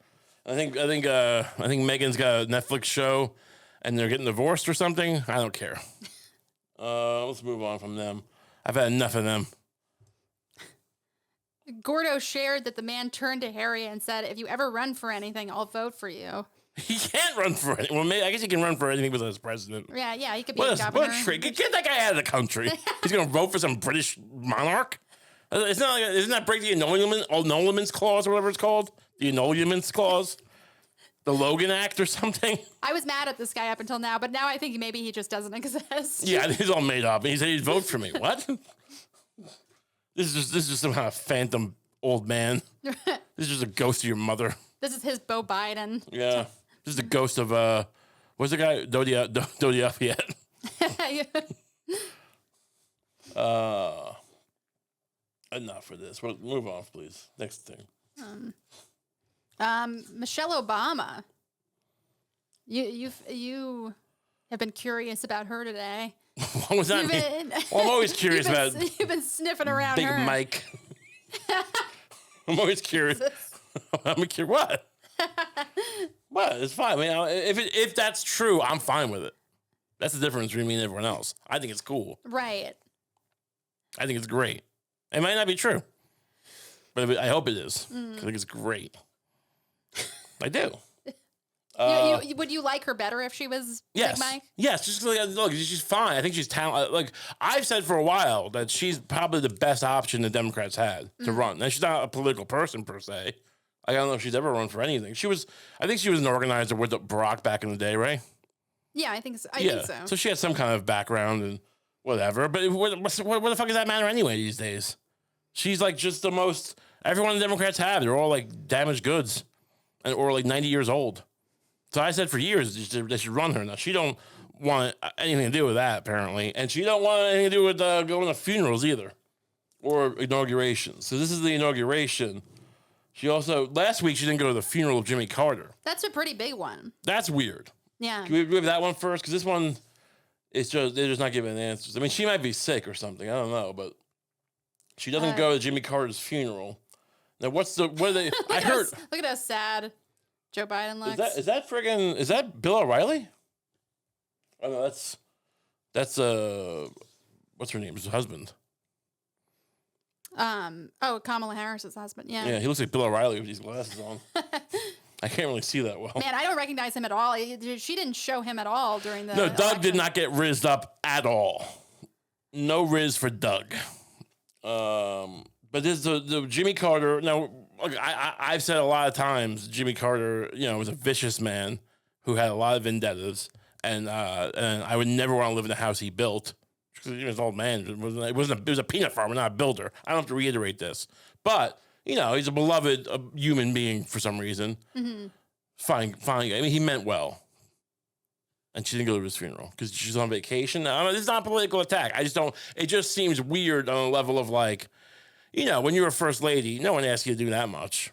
I think Megan's got a Netflix show, and they're getting divorced or something. I don't care. Let's move on from them. I've had enough of them. Gordo shared that the man turned to Harry and said, "If you ever run for anything, I'll vote for you." He can't run for it. Well, maybe, I guess he can run for anything besides president. Yeah, he could be a governor. Get that guy out of the country. He's going to vote for some British monarch? It's not like, isn't that break the emoluments clause or whatever it's called? The emoluments clause? The Logan Act or something? I was mad at this guy up until now, but now I think maybe he just doesn't exist. Yeah, he's all made up. He said he'd vote for me. What? This is just some kind of phantom old man. This is just a ghost of your mother. This is his Beau Biden. Yeah. This is the ghost of, what's the guy? Dodie Uppiet. Enough for this. Well, move on, please. Next thing. Michelle Obama. You have been curious about her today. What was that mean? Well, I'm always curious about. You've been sniffing around Big her. Mike. I'm always curious. I'm curious. What? What? It's fine. I mean, if that's true, I'm fine with it. That's the difference between me and everyone else. I think it's cool. Right. I think it's great. It might not be true, but I hope it is. I think it's great. I do. Would you like her better if she was Yes. Big Mike? Yes. Just look, she's fine. I think she's talented. Like I've said for a while that she's probably the best option the Democrats had to run. Now she's not a political person per se. I don't know if she's ever run for anything. I think she was an organizer with Barack back in the day, right? Yeah, I think so. I think so. So she had some kind of background and whatever. But what the fuck does that matter anyway these days? She's like just the most. Everyone the Democrats have. They're all like damaged goods, or like 90 years old. So I said for years they should run her. Now she don't want anything to do with that apparently, and she don't want anything to do with going to funerals either, or inaugurations. So this is the inauguration. She also last week she didn't go to the funeral of Jimmy Carter. That's a pretty big one. That's weird. Yeah. Can we have that one first? Because this one, they're just not giving answers. I mean, she might be sick or something. I don't know, but she doesn't go to Jimmy Carter's funeral. Now, what are they? I heard. Look at how sad Joe Biden looks. Is that Bill O'Reilly? Oh no, that's what's her name? His husband. Kamala Harris's husband. Yeah. Yeah, he looks like Bill O'Reilly with these glasses on. I can't really see that well. Man, I don't recognize him at all. She didn't show him at all during the. No, Doug did not get rizzed up at all. No riz for Doug. But this is the Jimmy Carter. Now, look, I've said a lot of times Jimmy Carter, was a vicious man who had a lot of vendettas, and I would never want to live in the house he built because he was an old man. It was a peanut farmer, not a builder. I don't have to reiterate this, but he's a beloved human being for some reason. Mm-hmm. Fine. I mean, he meant well. And she didn't go to his funeral because she's on vacation. Now, this is not a political attack. I just don't. It just seems weird on a level of like, when you're a first lady, no one asks you to do that much,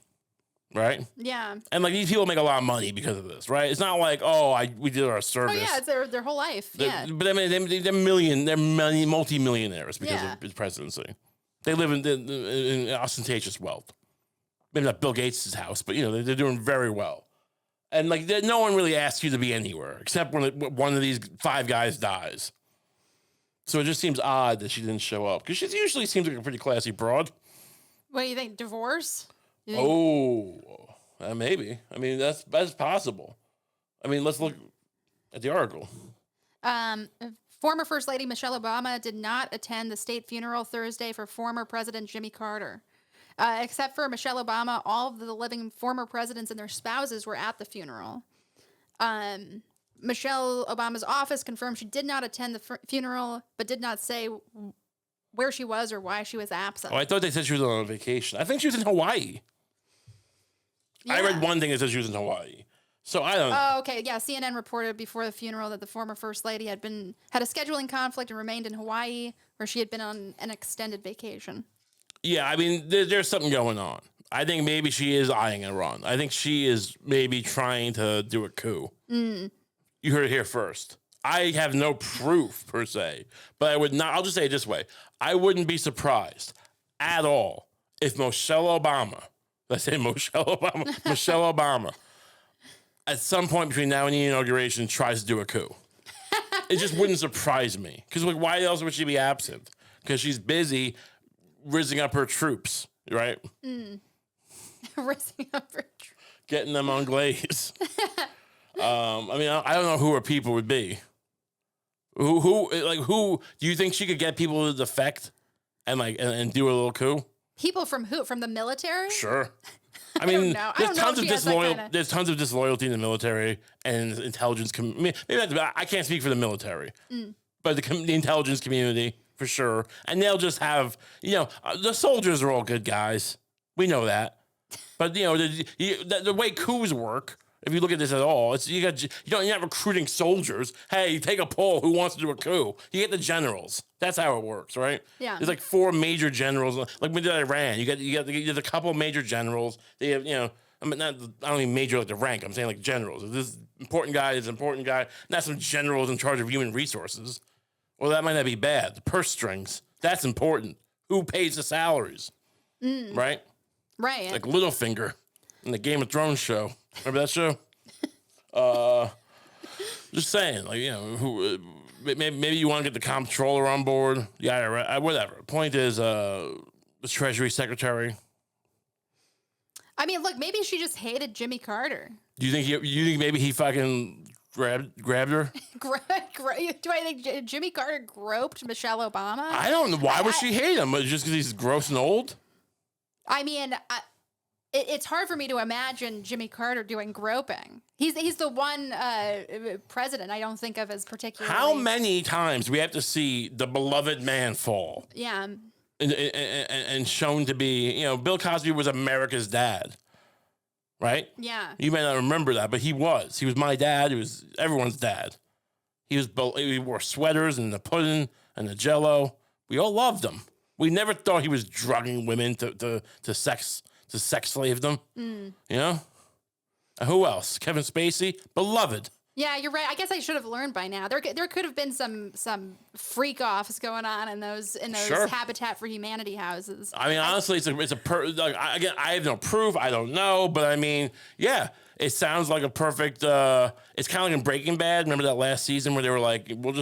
right? Yeah. And like these people make a lot of money because of this, right? It's not like we did our service. Oh yeah, it's their whole life. Yeah. But I mean, they're multi-millionaires because of his presidency. They live in ostentatious wealth. Maybe not Bill Gates' house, but they're doing very well. And like, no one really asks you to be anywhere except when one of these 5 guys dies. So it just seems odd that she didn't show up because she usually seems like a pretty classy broad. What do you think? Divorce? Maybe. I mean, that's possible. I mean, let's look at the article. Former First Lady Michelle Obama did not attend the state funeral Thursday for former President Jimmy Carter. Except for Michelle Obama, all of the living former presidents and their spouses were at the funeral. Michelle Obama's office confirmed she did not attend the funeral, but did not say where she was or why she was absent. Oh, I thought they said she was on vacation. I think she was in Hawaii. Yeah. I read one thing that said she was in Hawaii. So I don't know. Oh, okay. Yeah, CNN reported before the funeral that the former First Lady had a scheduling conflict and remained in Hawaii, where she had been on an extended vacation. Yeah, I mean, there's something going on. I think maybe she is eyeing a run. I think she is maybe trying to do a coup. You heard it here first. I have no proof per se, but I would not. I'll just say it this way: I wouldn't be surprised at all if Michelle Obama, at some point between now and the inauguration, tries to do a coup. It just wouldn't surprise me because why else would she be absent? Because she's busy rizzing up her troops, right? Rizzing up her troops. Getting them on glaze. I mean, I don't know who her people would be. Who do you think she could get people to defect and do a little coup? People from who? From the military? Sure. I mean, there's tons of disloyalty in the military and intelligence. Maybe I can't speak for the military, but the intelligence community for sure. And they'll just have, the soldiers are all good guys. We know that. But the way coups work, if you look at this at all, you're not recruiting soldiers. Hey, take a poll. Who wants to do a coup? You get the generals. That's how it works, right? Yeah. There's like 4 major generals. Like when Iran, you get a couple major generals. They have, I mean, I don't mean major like the rank. I'm saying like generals. This important guy is important guy. Not some generals in charge of human resources. Well, that might not be bad. The purse strings. That's important. Who pays the salaries? Right? Right. Like Littlefinger in the Game of Thrones show. Remember that show? Just saying, maybe you want to get the comptroller on board. Yeah, whatever. Point is, the Treasury Secretary. I mean, look, maybe she just hated Jimmy Carter. Do you think maybe he fucking grabbed her? Do I think Jimmy Carter groped Michelle Obama? I don't know. Why would she hate him? Just because he's gross and old? I mean, it's hard for me to imagine Jimmy Carter doing groping. He's the one president I don't think of as particularly. How many times do we have to see the beloved man fall? Yeah. And shown to be, Bill Cosby was America's dad, right? Yeah. You may not remember that, but he was. He was my dad. He was everyone's dad. He wore sweaters and the pudding and the Jello. We all loved him. We never thought he was drugging women to sex slave them. Who else? Kevin Spacey, beloved. Yeah, you're right. I guess I should have learned by now. There could have been some freak offs going on in those Sure. Habitat for Humanity houses. I mean, honestly, again, I have no proof. I don't know, but I mean, yeah, it sounds like a perfect. It's kind of like in Breaking Bad. Remember that last season where they were like, we'll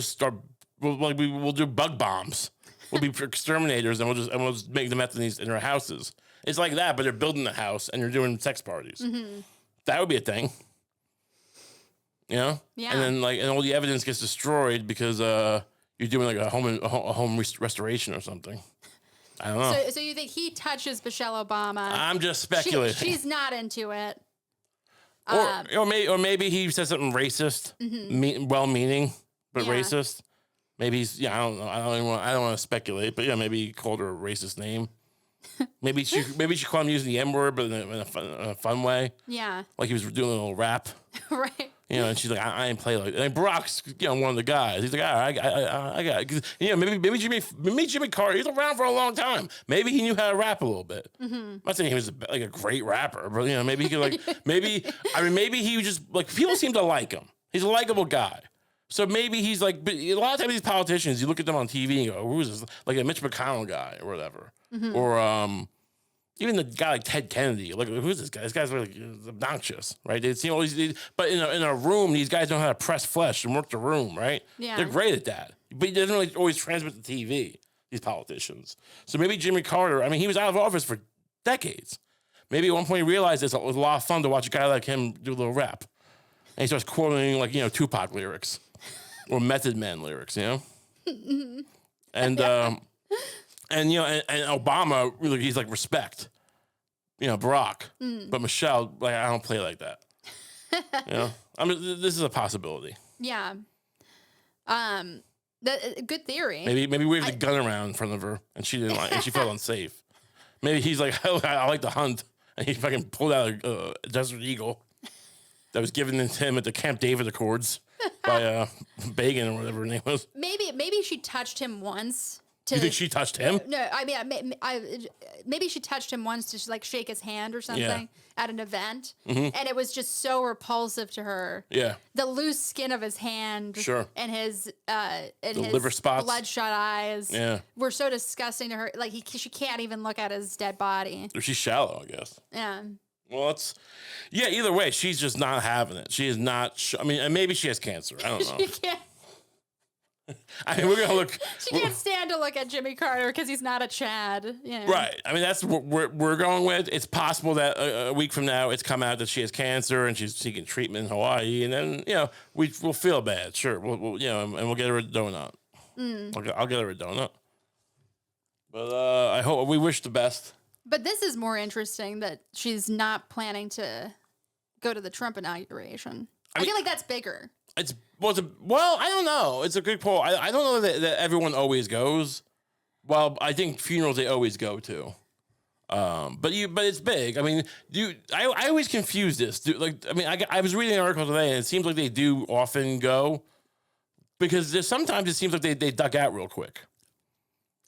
do bug bombs. We'll be exterminators, and we'll just make them in their houses. It's like that, but they're building the house and they're doing sex parties. Mm-hmm. That would be a thing. Yeah. And then and all the evidence gets destroyed because you're doing like a home restoration or something. I don't know. So you think he touches Michelle Obama? I'm just speculating. She's not into it. Or maybe he said something racist, well-meaning but racist. Maybe he's I don't know. I don't want to speculate, but maybe he called her a racist name. Maybe she called him using the N-word, but in a fun way. Yeah. Like he was doing a little rap. Right. And she's like, I ain't play like that. And Barack's, one of the guys. He's like, all right, I got it. Maybe Jimmy Carter, he's around for a long time. Maybe he knew how to rap a little bit. Mm-hmm. I'm not saying he was like a great rapper, but maybe he could maybe he just people seem to like him. He's a likable guy. So maybe he's like, but a lot of times these politicians, you look at them on TV and you go, who's this? Like a Mitch McConnell guy or whatever. Mm-hmm. Or even the guy like Ted Kennedy. Like, who's this guy? This guy's like obnoxious, right? They see all these, but in a room, these guys know how to press flesh and work the room, right? Yeah. They're great at that. But he doesn't really always transmit the TV, these politicians. So maybe Jimmy Carter, he was out of office for decades. Maybe at one point he realized it was a lot of fun to watch a guy like him do a little rap. And he starts quoting Tupac lyrics. Or Method Man lyrics, And and Obama really, he's like respect, Barack, but Michelle, I don't play like that. This is a possibility. Yeah. Good theory. Maybe waved a gun around in front of her, and she didn't like, and she felt unsafe. Maybe he's like, I like to hunt, and he fucking pulled out a Desert Eagle that was given to him at the Camp David Accords. By Bagan or whatever her name was. Maybe she touched him once. You think she touched him? No, I mean, maybe she touched him once to shake his hand or something at an event, and it was just so repulsive to her. Yeah, the loose skin of his hand, and his liver spots, bloodshot eyes, were so disgusting to her. Like she can't even look at his dead body. She's shallow, I guess. Yeah. Well, either way, she's just not having it. She is not, and maybe she has cancer. I don't know. She can't. I mean, we're gonna look. She can't stand to look at Jimmy Carter because he's not a Chad. You know? Right. I mean, that's what we're going with. It's possible that a week from now, it's come out that she has cancer and she's seeking treatment in Hawaii, and then we'll feel bad. Sure, we'll and we'll get her a donut. I'll get her a donut. But I hope we wish the best. But this is more interesting that she's not planning to go to the Trump inauguration. I feel like that's bigger. Well, I don't know. It's a good poll. I don't know that everyone always goes. Well, I think funerals they always go to. But it's big. I mean, I always confuse this. I was reading an article today, and it seems like they do often go because sometimes it seems like they duck out real quick,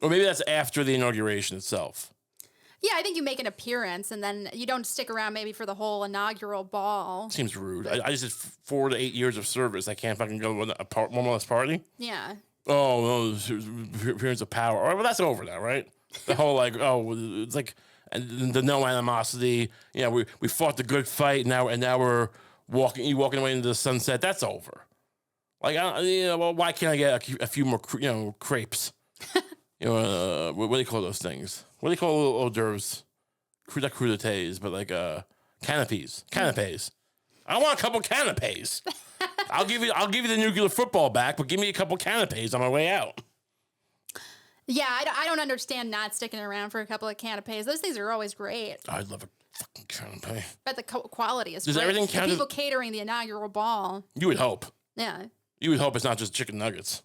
or maybe that's after the inauguration itself. Yeah, I think you make an appearance and then you don't stick around maybe for the whole inaugural ball. Seems rude. I just did 4 to 8 years of service. I can't fucking go to one less party. Yeah. Oh, no, appearance of power. Well, that's over now, right? The whole it's like the no animosity. Yeah, we fought the good fight now, and now we're walking away into the sunset. That's over. Like, well, why can't I get a few more, crepes? What do you call those things? What do you call hors d'oeuvres? Not crudités, but like canapes. Canapes. I want a couple canapes. I'll give you the nuclear football back, but give me a couple canapes on my way out. Yeah, I don't understand not sticking around for a couple of canapes. Those things are always great. I'd love a fucking canapé. But the quality is great. Does everything count? The people catering the inaugural ball. You would hope. Yeah. You would hope it's not just chicken nuggets.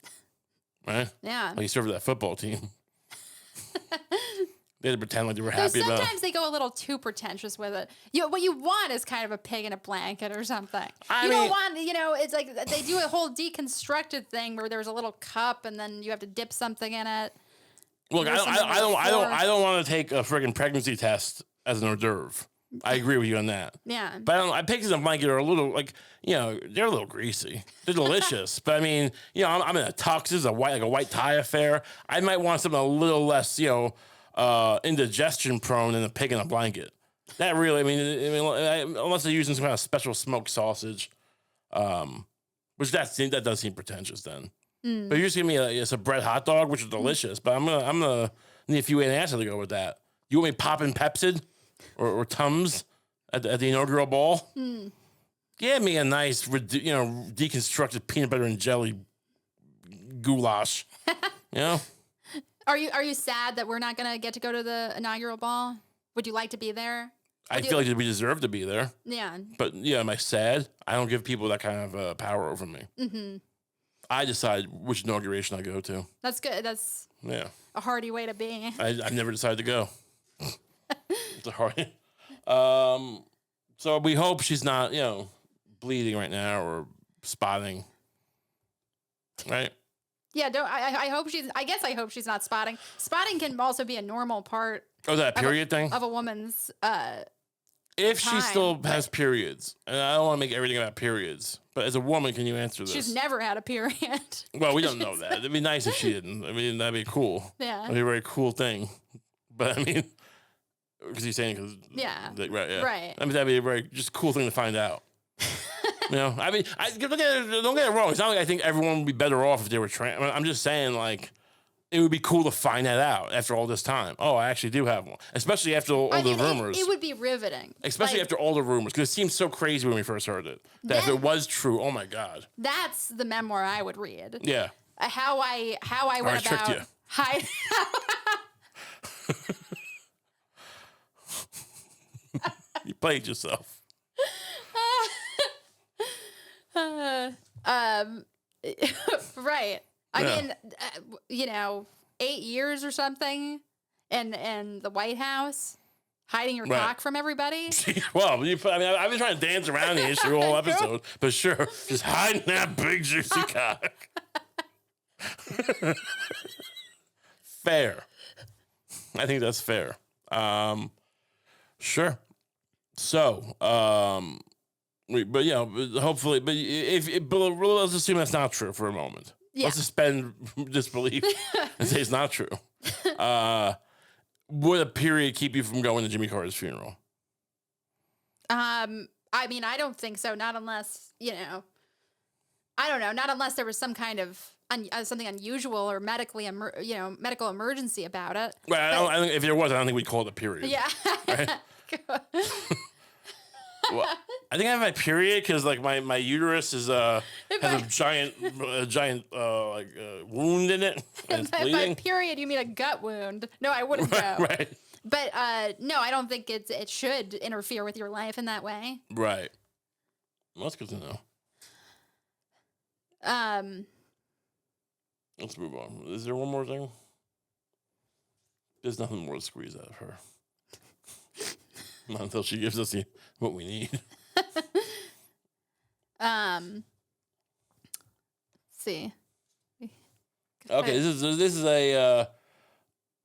Right? Yeah. Like you serve that football team. They had to pretend like they were happy about it. Sometimes they go a little too pretentious with it. What you want is kind of a pig in a blanket or something. You don't want, it's like they do a whole deconstructed thing where there's a little cup and then you have to dip something in it. Look, I don't want to take a friggin' pregnancy test as an hors d'oeuvre. I agree with you on that. Yeah. But pigs in a blanket are a little they're a little greasy. They're delicious. But I mean, I'm in a tux. This is a white tie affair. I might want something a little less, indigestion prone than a pig in a blanket. That really, unless they're using some kind of special smoked sausage, which that does seem pretentious then. Mm. But you just give me a bread hot dog, which is delicious. But I'm gonna need a few answers to go with that. You want me popping Pepsid or Tums at the inaugural ball? Mm. Give me a nice, deconstructed peanut butter and jelly goulash. Are you sad that we're not gonna get to go to the inaugural ball? Would you like to be there? I feel like we deserve to be there. Yeah. But am I sad? I don't give people that kind of power over me. Mm-hmm. I decide which inauguration I go to. That's good. That's a hearty way to be. I've never decided to go. It's a hard. So we hope she's not, bleeding right now or spotting. Right? Yeah, I hope she's. I guess I hope she's not spotting. Spotting can also be a normal part. Oh, that period thing of a woman's. If time. She still has periods, and I don't want to make everything about periods, but as a woman, can you answer this? She's never had a period. Well, we don't know that. It'd be nice if she didn't. That'd be cool. Yeah, that'd be a very cool thing. But because he's saying, right, yeah, right. That'd be a very just cool thing to find out. Don't get it wrong. It's not like I think everyone would be better off if they were trans. I'm just saying, it would be cool to find that out after all this time. Oh, I actually do have one. Especially after all the rumors. It would be riveting. Especially after all the rumors, because it seemed so crazy when we first heard it. That if it was true, oh my God. That's the memoir I would read. Yeah. How I went about... You. You played yourself. Right. I mean, 8 years or something, and the White House hiding your cock from everybody. Well, I've been trying to dance around the issue all episode, but sure, just hiding that big juicy cock. Fair. I think that's fair. Sure. So, but hopefully, but let's assume that's not true for a moment. Yeah. Let's suspend disbelief and say it's not true. Would a period keep you from going to Jimmy Carter's funeral? I don't think so. Not unless, I don't know. Not unless there was some kind of something unusual or medical emergency about it. Right. I think if there was, I don't think we'd call it a period. Yeah. Right? Well, I think I have my period because like my uterus is has a giant wound in it. And it's bleeding. By period, you mean a gut wound? No, I wouldn't go. Right. But no, I don't think it should interfere with your life in that way. Right. Well, that's good to know. Let's move on. Is there one more thing? There's nothing more to squeeze out of her. Not until she gives us what we need. Let's see. Okay, this is a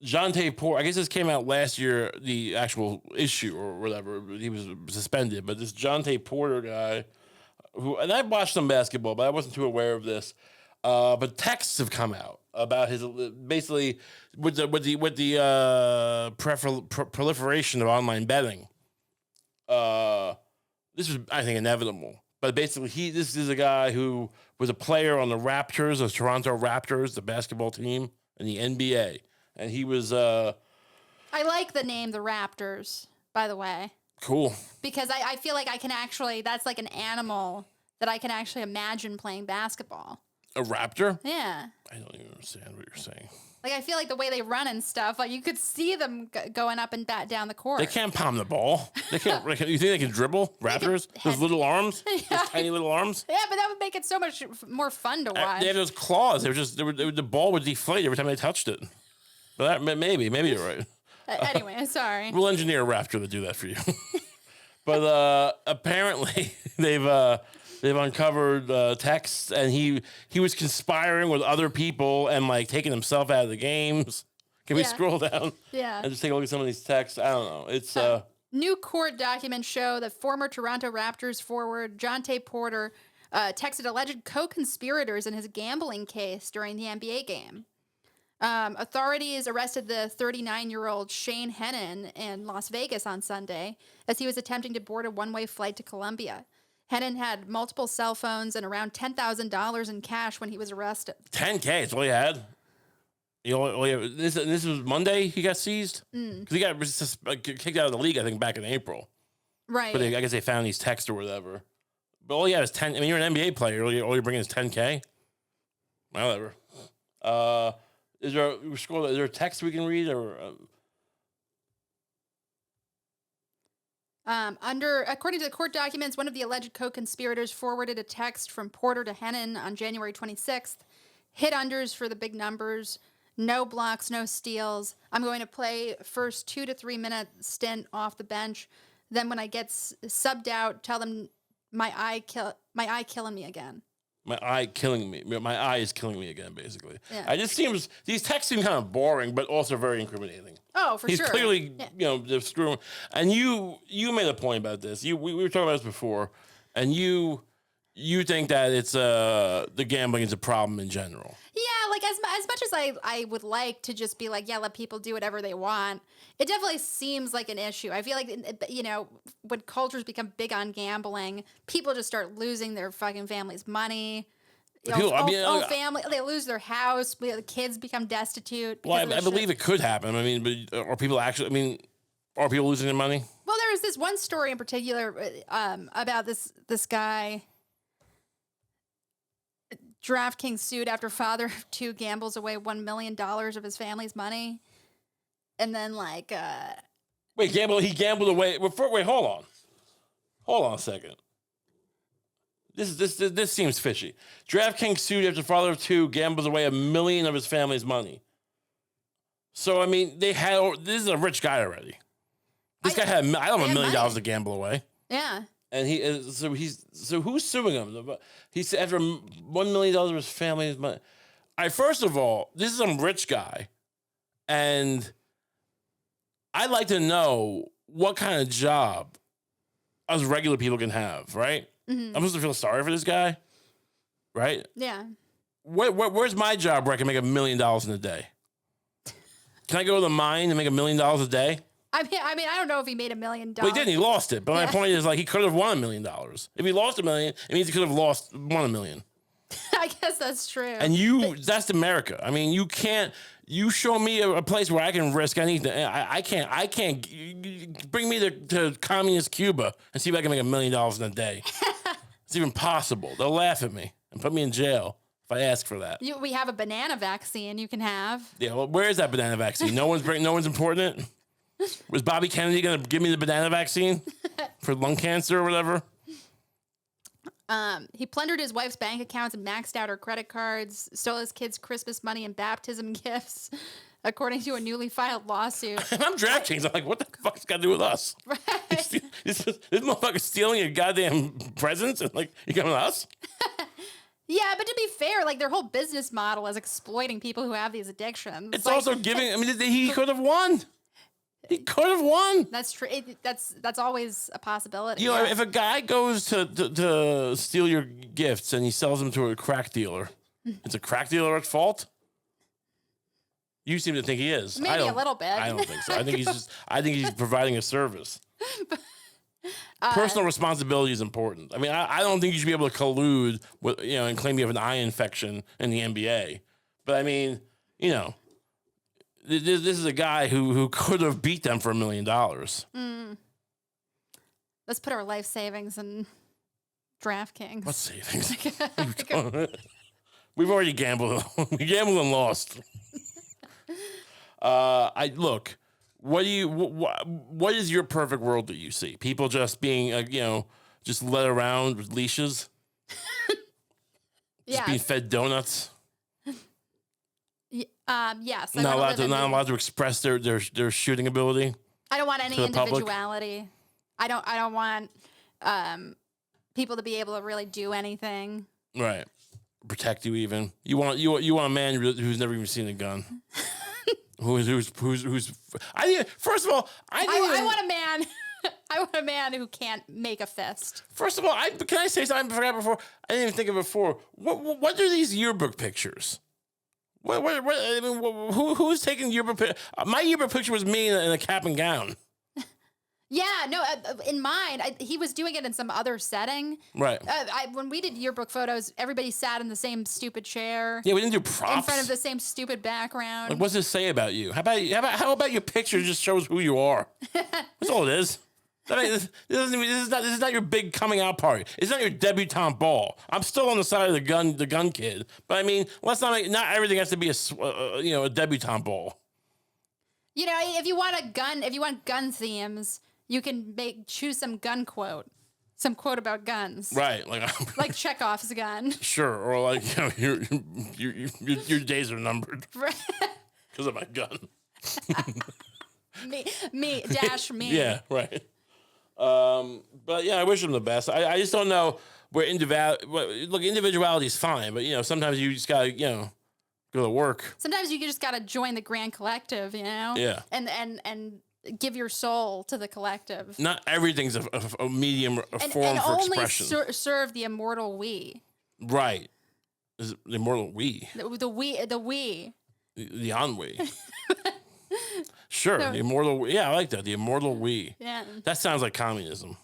Jonte Porter. I guess this came out last year, the actual issue or whatever. He was suspended, but this Jonte Porter guy, and I watched some basketball, but I wasn't too aware of this. But texts have come out about his basically with the proliferation of online betting. This was, I think, inevitable. But basically, this is a guy who was a player on the Raptors, the Toronto Raptors, the basketball team, in the NBA, and he was. I like the name the Raptors, by the way. Cool. Because I feel like I can actually, that's like an animal that I can actually imagine playing basketball. A raptor? Yeah. I don't even understand what you're saying. Like, I feel like the way they run and stuff, like, you could see them going up and down the court. They can't palm the ball. They can't. You think they can dribble? Raptors? Those little arms? Yeah. Those tiny little arms? Yeah, but that would make it so much more fun to watch. They have those claws. The ball would deflate every time they touched it. But maybe you're right. Anyway, sorry. We'll engineer a raptor to do that for you. But apparently they've uncovered texts, and he was conspiring with other people and like taking himself out of the games. Can we scroll down? Yeah. And just take a look at some of these texts. I don't know. It's new court documents show that former Toronto Raptors forward Jonte Porter texted alleged co-conspirators in his gambling case during the NBA game. Authorities arrested the 39-year-old Shane Hennon in Las Vegas on Sunday as he was attempting to board a one-way flight to Colombia. Hennon had multiple cell phones and around $10,000 in cash when he was arrested. $10K, that's all he had? This was Monday he got seized? Because he got kicked out of the league, I think, back in April. Right. But I guess they found these texts or whatever. But all he had is 10. I mean, you're an NBA player. All you're bringing is 10K? Whatever. Is there a text we can read? Or according to the court documents, one of the alleged co-conspirators forwarded a text from Porter to Hennon on January 26th. Hit unders for the big numbers. No blocks, no steals. I'm going to play first 2 to 3 minute stint off the bench. Then when I get subbed out, tell them my eye killing me again. My eye is killing me again, basically. Yeah. These texts seem kind of boring, but also very incriminating. Oh, for sure. He's clearly, they're screwing. And you made a point about this. We were talking about this before, and you think that it's the gambling is a problem in general. Yeah, like as much as I would like to just be like, yeah, let people do whatever they want, it definitely seems like an issue. I feel like, when cultures become big on gambling, people just start losing their fucking family's money. Family, they lose their house. The kids become destitute. Well, I believe it could happen. I mean, but are people losing their money? Well, there was this one story in particular about this guy. DraftKings sued after father of two gambles away $1 million of his family's money. And then he gambled away. Wait, hold on a second. This seems fishy. DraftKings sued after father of two gambles away $1 million of his family's money. So, I mean, this is a rich guy already. This guy had, I don't have $1 million to gamble away. Yeah. And who's suing him? He said after $1 million of his family's money. First of all, this is some rich guy, and I'd like to know what kind of job us regular people can have, right? Mm-hmm. I'm supposed to feel sorry for this guy, right? Yeah. Where's my job where I can make $1 million in a day? Can I go to the mine and make $1 million a day? I mean, I don't know if he made $1 million. Well, he didn't. He lost it. But my point is, he could have won $1 million. If he lost $1 million, it means he could have won $1 million. I guess that's true. And that's America. I mean, you show me a place where I can risk anything. I can't bring me to communist Cuba and see if I can make $1 million in a day. It's even possible. They'll laugh at me and put me in jail if I ask for that. We have a banana vaccine you can have. Yeah, well, where is that banana vaccine? No one's importing it? Was Bobby Kennedy going to give me the banana vaccine for lung cancer or whatever? He plundered his wife's bank accounts and maxed out her credit cards, stole his kids' Christmas money and baptism gifts, according to a newly filed lawsuit. I'm DraftKings. I'm like, what the fuck's got to do with us? Right. This motherfucker stealing your goddamn presents and like, you coming to us? Yeah, but to be fair, like their whole business model is exploiting people who have these addictions. It's like, also giving, I mean, he could have won. He could have won. That's true. That's always a possibility. You know, if a guy goes to steal your gifts and he sells them to a crack dealer, it's a crack dealer at fault? You seem to think he is. Maybe a little bit. I don't think so. I think he's providing a service. Personal responsibility is important. I mean, I don't think you should be able to collude with, and claim you have an eye infection in the NBA. But I mean, this is a guy who could have beat them for $1 million. Let's put our life savings in DraftKings. What savings? We've already gambled. We gambled and lost. What is your perfect world that you see? People just being, just led around with leashes? Just being fed donuts? Yes. Not allowed to express their shooting ability. I don't want any individuality. I don't want people to be able to really do anything. Right. Protect you even. You want a man who's never even seen a gun. Who's first of all, I want a man. I want a man who can't make a fist. First of all, can I say something I forgot before? I didn't even think of it before. What are these yearbook pictures? Who's taking yearbook picture? My yearbook picture was me in a cap and gown. Yeah, no, in mine, he was doing it in some other setting. Right. When we did yearbook photos, everybody sat in the same stupid chair. Yeah, we didn't do props. In front of the same stupid background. Like, what's this say about you? How about your picture just shows who you are? That's all it is. I mean, this is not your big coming out party. It's not your debutante ball. I'm still on the side of the gun kid. But I mean, not everything has to be a debutante ball. If you want gun themes, you can choose some quote about guns. Right, like Chekhov's gun. Sure, or like your days are numbered. Right. Because of my gun. me dash me. Yeah, right. But yeah, I wish them the best. I just don't know where individuality is fine, but sometimes you just gotta go to work. Sometimes you just gotta join the grand collective, Yeah. And give your soul to the collective. Not everything's a medium, form for expression. And only serve the immortal we. Right. Is it the immortal we? The we. The ennui. Sure, the immortal we. Yeah, I like that. The immortal we. Yeah. That sounds like communism.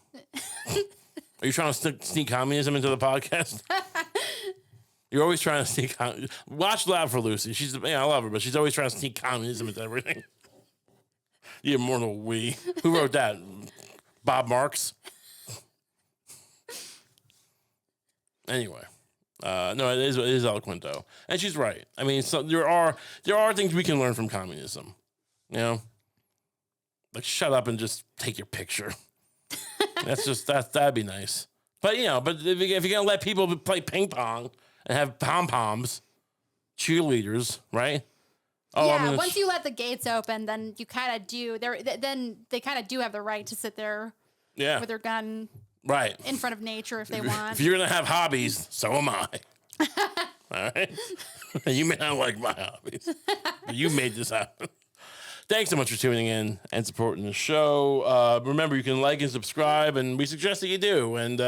Are you trying to sneak communism into the podcast? You're always trying to sneak. Watch Loud for Lucie. I love her, but she's always trying to sneak communism into everything. The immortal we. Who wrote that? Bob Marks. Anyway, no, it is eloquent though, and she's right. I mean, so there are things we can learn from communism. Like shut up and just take your picture. That'd be nice. But if you're gonna let people play ping pong and have pom poms, cheerleaders, right? Once you let the gates open, then you kind of do. Then they kind of do have the right to sit there, with their gun, right, in front of nature if they want. If you're gonna have hobbies, so am I. All right, you may not like my hobbies, but you made this happen. Thanks so much for tuning in and supporting the show. Remember, you can like and subscribe, and we suggest that you do. And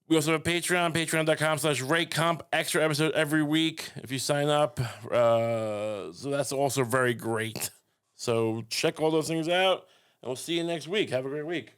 we also have Patreon, patreon.com/ratekump. Extra episode every week if you sign up. So that's also very great. So check all those things out, and we'll see you next week. Have a great week.